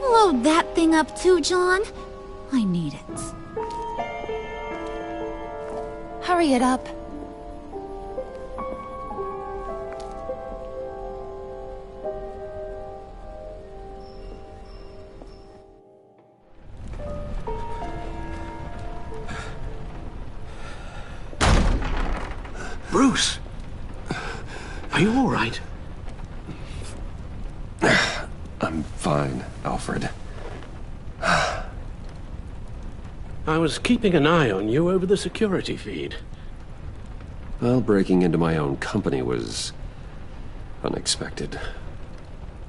Load that thing up too, John. I need it. Hurry it up.
Bruce! Are you all right?
I'm fine, Alfred.
I was keeping an eye on you over the security feed.
Well, breaking into my own company was unexpected.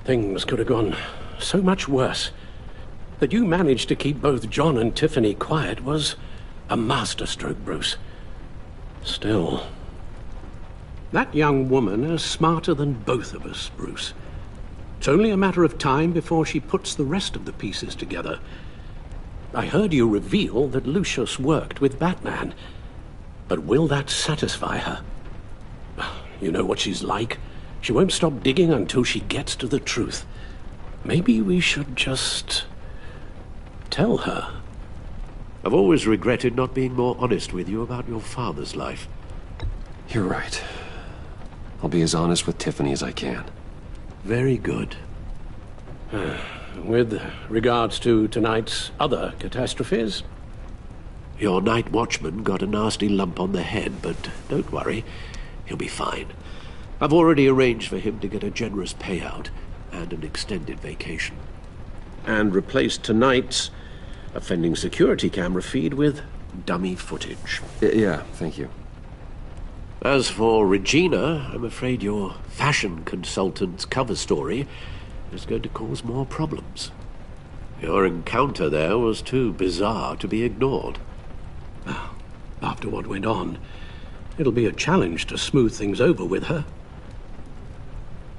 Things could have gone so much worse. That you managed to keep both John and Tiffany quiet was a masterstroke, Bruce. Still, that young woman is smarter than both of us, Bruce. It's only a matter of time before she puts the rest of the pieces together. I heard you reveal that Lucius worked with Batman. But will that satisfy her? You know what she's like. She won't stop digging until she gets to the truth. Maybe we should just tell her.
I've always regretted not being more honest with you about your father's life.
You're right. I'll be as honest with Tiffany as I can.
Very good.
With regards to tonight's other catastrophes?
Your night watchman got a nasty lump on the head, but don't worry, he'll be fine. I've already arranged for him to get a generous payout and an extended vacation.
And replaced tonight's offending security camera feed with dummy footage.
Yeah, thank you.
As for Regina, I'm afraid your fashion consultant's cover story is going to cause more problems. Your encounter there was too bizarre to be ignored.
After what went on, it'll be a challenge to smooth things over with her.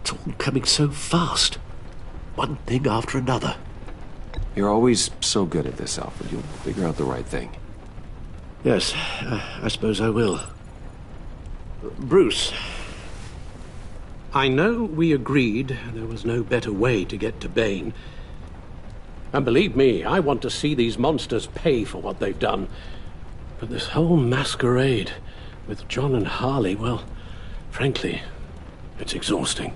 It's all coming so fast. One thing after another.
You're always so good at this, Alfred. You'll figure out the right thing.
Yes, I suppose I will. Bruce.
I know we agreed there was no better way to get to Bane. And believe me, I want to see these monsters pay for what they've done. But this whole masquerade with John and Harley, well, frankly, it's exhausting.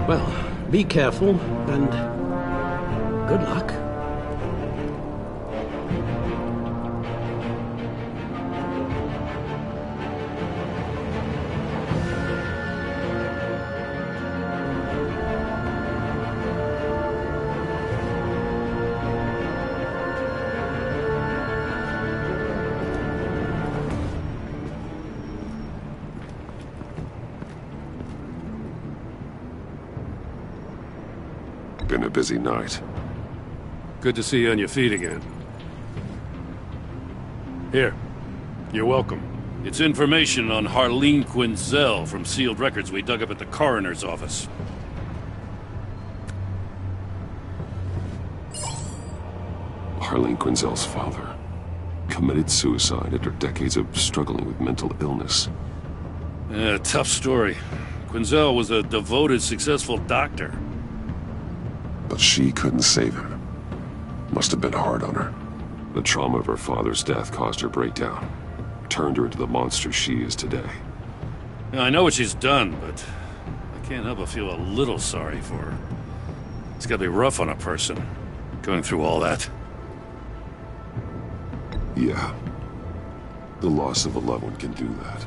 Well, be careful and good luck.
Been a busy night.
Good to see you on your feet again. Here. You're welcome. It's information on Harleen Quinzel from sealed records we dug up at the coroner's office.
Harleen Quinzel's father committed suicide after decades of struggling with mental illness.
Yeah, tough story. Quinzel was a devoted, successful doctor.
But she couldn't save him. Must have been hard on her. The trauma of her father's death caused her breakdown. Turned her into the monster she is today.
Yeah, I know what she's done, but I can't help but feel a little sorry for her. It's gotta be rough on a person, going through all that.
Yeah. The loss of a loved one can do that.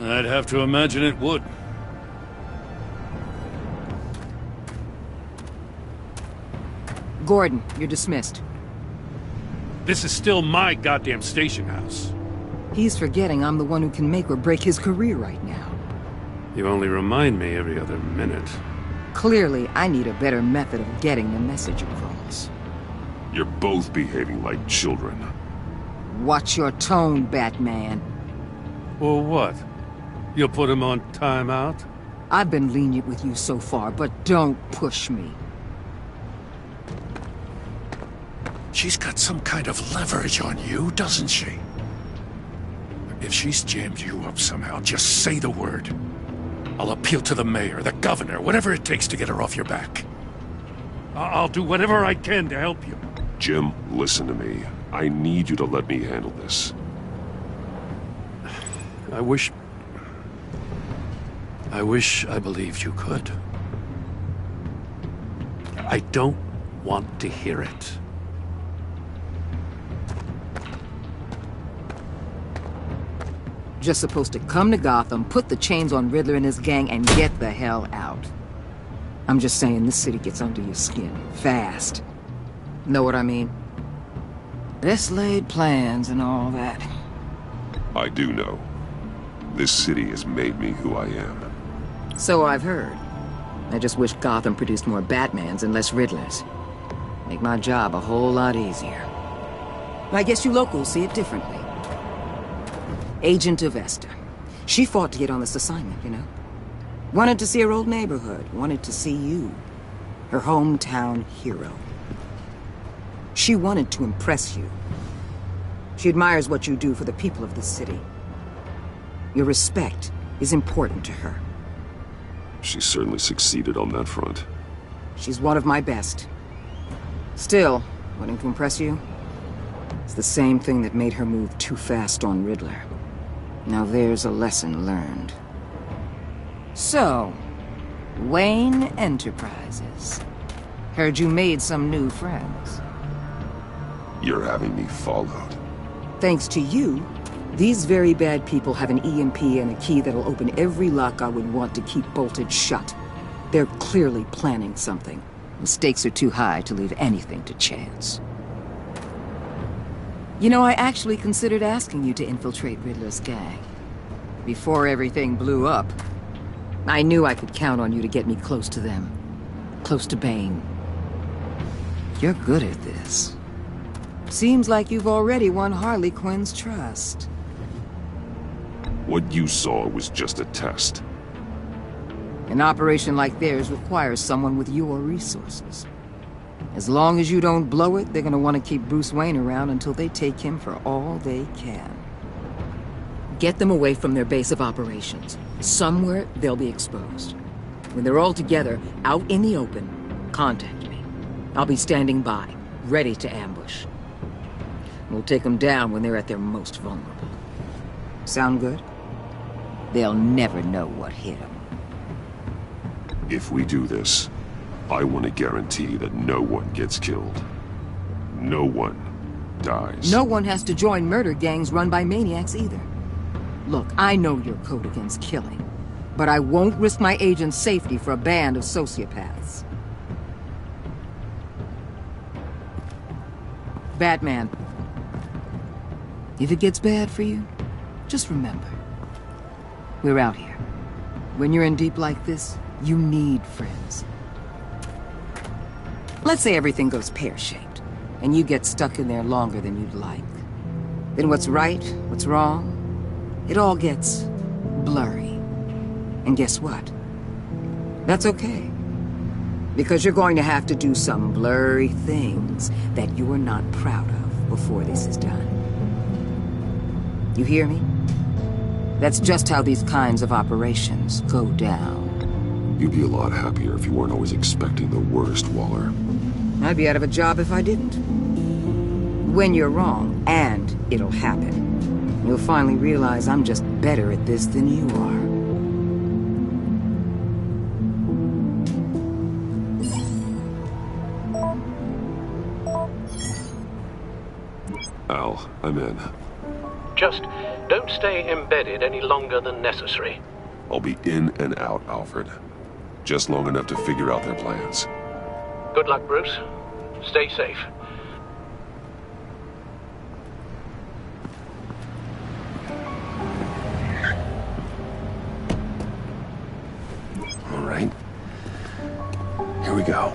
I'd have to imagine it would.
Gordon, you're dismissed.
This is still my goddamn station house.
He's forgetting I'm the one who can make or break his career right now.
You only remind me every other minute.
Clearly, I need a better method of getting the message across.
You're both behaving like children.
Watch your tone, Batman.
Well, what? You'll put him on timeout?
I've been lenient with you so far, but don't push me.
She's got some kind of leverage on you, doesn't she? If she's jammed you up somehow, just say the word. I'll appeal to the mayor, the governor, whatever it takes to get her off your back.
I'll do whatever I can to help you.
Jim, listen to me. I need you to let me handle this.
I wish I believed you could. I don't want to hear it.
Just supposed to come to Gotham, put the chains on Riddler and his gang, and get the hell out. I'm just saying this city gets under your skin fast. Know what I mean? Best laid plans and all that.
I do know. This city has made me who I am.
So I've heard. I just wish Gotham produced more Batmans and less Riddlers. Make my job a whole lot easier. I guess you locals see it differently. Agent of Esther. She fought to get on this assignment, you know? Wanted to see her old neighborhood. Wanted to see you. Her hometown hero. She wanted to impress you. She admires what you do for the people of this city. Your respect is important to her.
She certainly succeeded on that front.
She's one of my best. Still, wanting to impress you? It's the same thing that made her move too fast on Riddler. Now there's a lesson learned. So, Wayne Enterprises. Heard you made some new friends.
You're having me followed.
Thanks to you, these very bad people have an EMP and a key that'll open every lock I would want to keep bolted shut. They're clearly planning something. The stakes are too high to leave anything to chance. You know, I actually considered asking you to infiltrate Riddler's gang. Before everything blew up, I knew I could count on you to get me close to them. Close to Bane. You're good at this. Seems like you've already won Harley Quinn's trust.
What you saw was just a test.
An operation like theirs requires someone with your resources. As long as you don't blow it, they're gonna want to keep Bruce Wayne around until they take him for all they can. Get them away from their base of operations. Somewhere they'll be exposed. When they're all together, out in the open, contact me. I'll be standing by, ready to ambush. We'll take them down when they're at their most vulnerable. Sound good? They'll never know what hit them.
If we do this, I want to guarantee that no one gets killed. No one dies.
No one has to join murder gangs run by maniacs either. Look, I know your code against killing, but I won't risk my agent's safety for a band of sociopaths. Batman. If it gets bad for you, just remember, we're out here. When you're in deep like this, you need friends. Let's say everything goes pear-shaped, and you get stuck in there longer than you'd like. Then what's right, what's wrong, it all gets blurry. And guess what? That's okay. Because you're going to have to do some blurry things that you're not proud of before this is done. You hear me? That's just how these kinds of operations go down.
You'd be a lot happier if you weren't always expecting the worst, Waller.
I'd be out of a job if I didn't. When you're wrong, and it'll happen, you'll finally realize I'm just better at this than you
are. Al, I'm in.
Just don't stay embedded any longer than necessary.
I'll be in and out, Alfred. Just long enough to figure out their plans.
Good luck, Bruce. Stay safe.
All right. Here we go.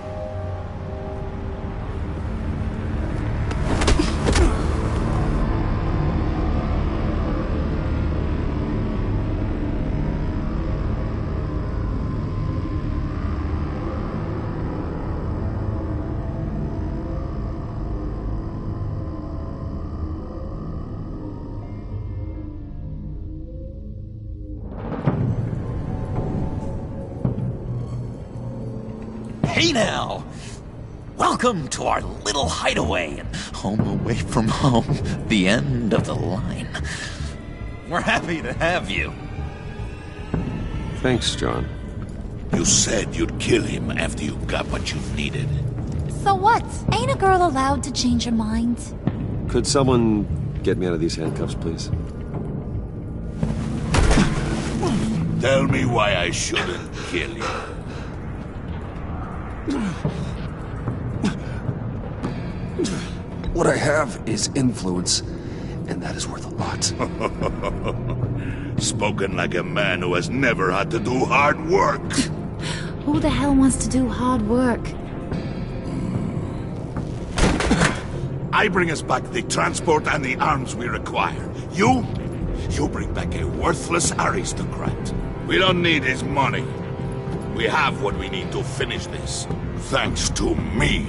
Hey now! Welcome to our little hideaway and home away from home, the end of the line. We're happy to have you.
Thanks, John.
You said you'd kill him after you got what you needed.
So what? Ain't a girl allowed to change her mind?
Could someone get me out of these handcuffs, please?
Tell me why I shouldn't kill you.
What I have is influence, and that is worth a lot.
Spoken like a man who has never had to do hard work.
Who the hell wants to do hard work?
I bring us back the transport and the arms we require. You bring back a worthless aristocrat. We don't need his money. We have what we need to finish this. Thanks to me.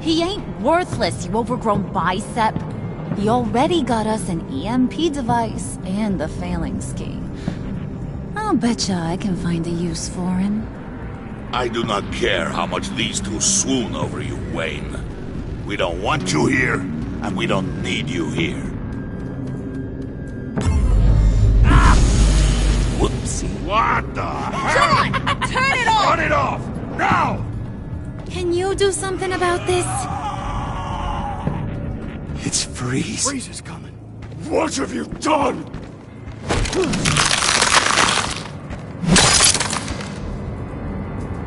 He ain't worthless, you overgrown bicep. He already got us an EMP device and the failing scheme. I'll betcha I can find a use for him.
I do not care how much these two swoon over you, Wayne. We don't want you here, and we don't need you here.
Whoopsie.
What the hell?
John! Turn it off!
Turn it off! Now!
Can you do something about this?
It's Freeze.
Freeze is coming.
What have you done?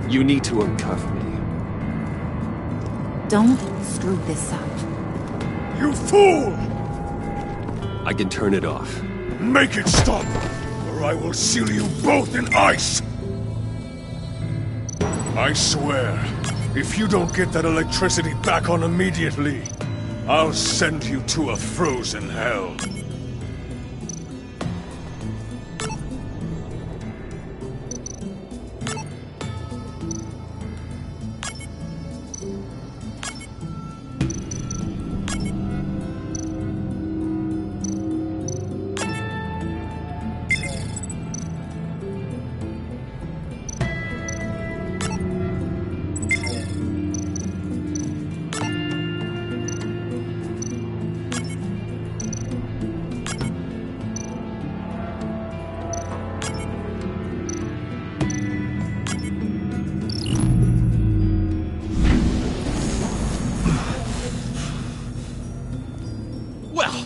You need to uncuff me.
Don't screw this up.
You fool!
I can turn it off.
Make it stop, or I will seal you both in ice! I swear, if you don't get that electricity back on immediately, I'll send you to a frozen hell.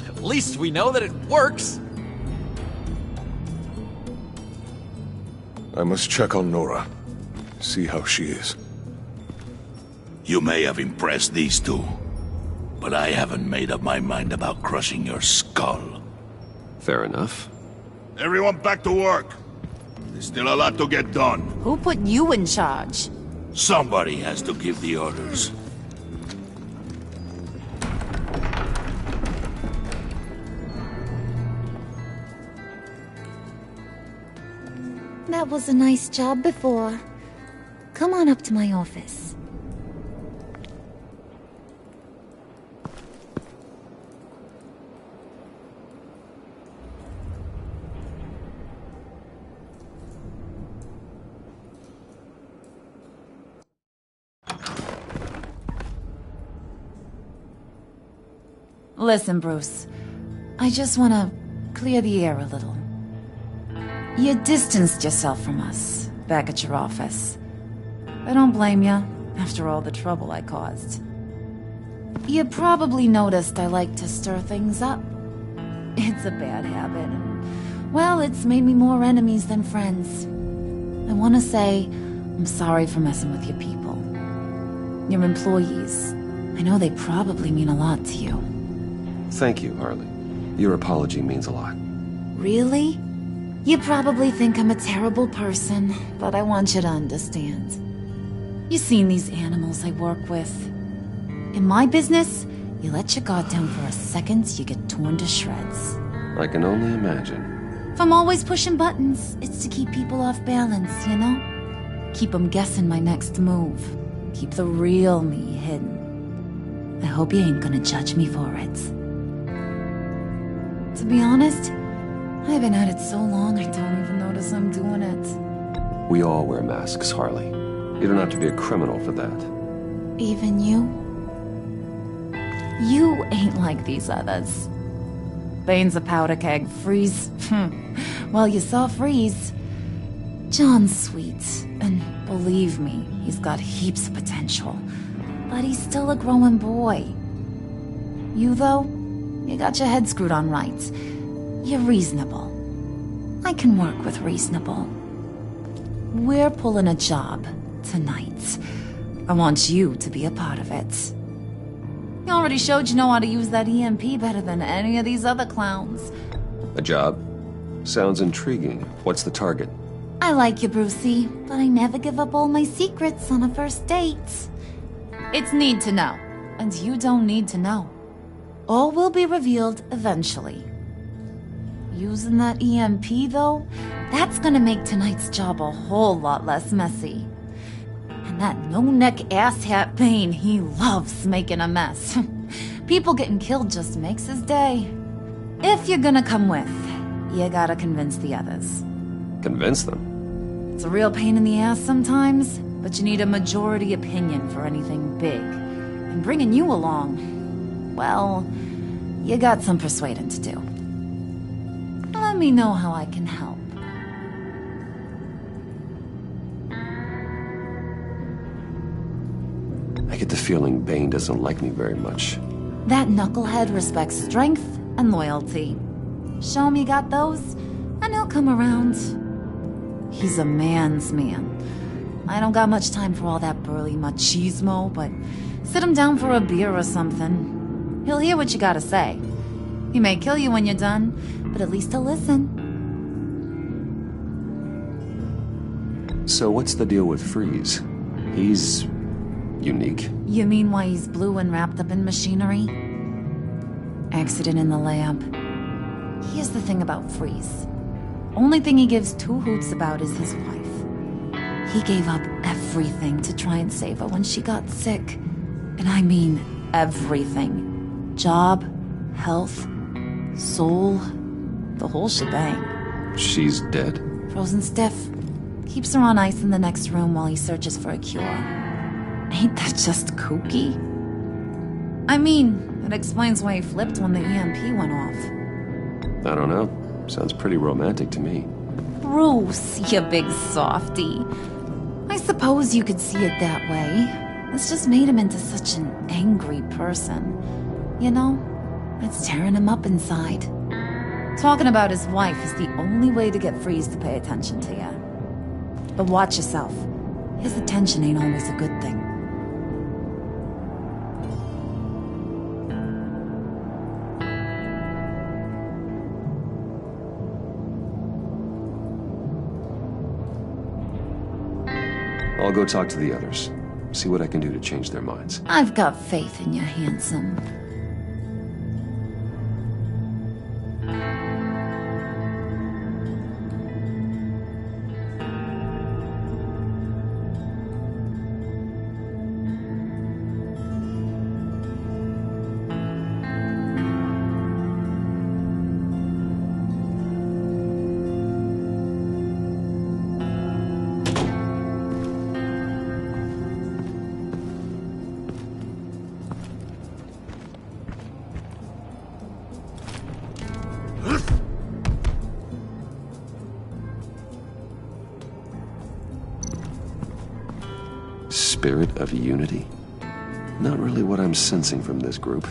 At least we know that it works.
I must check on Nora. See how she is.
You may have impressed these two, but I haven't made up my mind about crushing your skull.
Fair enough.
Everyone back to work. There's still a lot to get done.
Who put you in charge?
Somebody has to give the orders.
That was a nice job before. Come on up to my office. Listen, Bruce. I just want to clear the air a little. You distanced yourself from us, back at your office. I don't blame you, after all the trouble I caused. You probably noticed I like to stir things up. It's a bad habit, and, well, it's made me more enemies than friends. I want to say, I'm sorry for messing with your people. Your employees. I know they probably mean a lot to you.
Thank you, Harley. Your apology means a lot.
Really? You probably think I'm a terrible person, but I want you to understand. You've seen these animals I work with. In my business, you let your guard down for a second, you get torn to shreds.
I can only imagine.
If I'm always pushing buttons, it's to keep people off balance, you know? Keep them guessing my next move. Keep the real me hidden. I hope you ain't gonna judge me for it. To be honest, I've been at it so long I don't even notice I'm doing it.
We all wear masks, Harley. You don't have to be a criminal for that.
Even you? You ain't like these others. Bane's a powder keg. Freeze. Well, you saw Freeze. John's sweet, and believe me, he's got heaps of potential. But he's still a growing boy. You, though, you got your head screwed on right. You're reasonable. I can work with reasonable. We're pulling a job tonight. I want you to be a part of it. You already showed you know how to use that EMP better than any of these other clowns.
A job? Sounds intriguing. What's the target?
I like you, Brucey, but I never give up all my secrets on a first date. It's need to know, and you don't need to know. All will be revealed eventually. Using that EMP, though, that's gonna make tonight's job a whole lot less messy. And that no-neck asshat Bane, he loves making a mess. People getting killed just makes his day. If you're gonna come with, you gotta convince the others.
Convince them?
It's a real pain in the ass sometimes, but you need a majority opinion for anything big. And bringing you along, well, you got some persuading to do. Let me know how I can help.
I get the feeling Bane doesn't like me very much.
That knucklehead respects strength and loyalty. Show him you got those, and he'll come around. He's a man's man. I don't got much time for all that burly machismo, but sit him down for a beer or something. He'll hear what you gotta say. He may kill you when you're done, but at least he'll listen.
So what's the deal with Freeze? He's unique?
You mean why he's blue and wrapped up in machinery? Accident in the lab. Here's the thing about Freeze. Only thing he gives two hoots about is his wife. He gave up everything to try and save her when she got sick. And I mean everything. Job, health, soul, the whole shebang.
She's dead?
Frozen stiff. Keeps her on ice in the next room while he searches for a cure. Ain't that just kooky? I mean, it explains why he flipped when the EMP went off.
I don't know. Sounds pretty romantic to me.
Bruce, you big softy. I suppose you could see it that way. It's just made him into such an angry person. You know, it's tearing him up inside. Talking about his wife is the only way to get Freeze to pay attention to you. But watch yourself. His attention ain't always a good thing.
I'll go talk to the others. See what I can do to change their minds.
I've got faith in you, handsome.
Spirit of unity? Not really what I'm sensing from this group.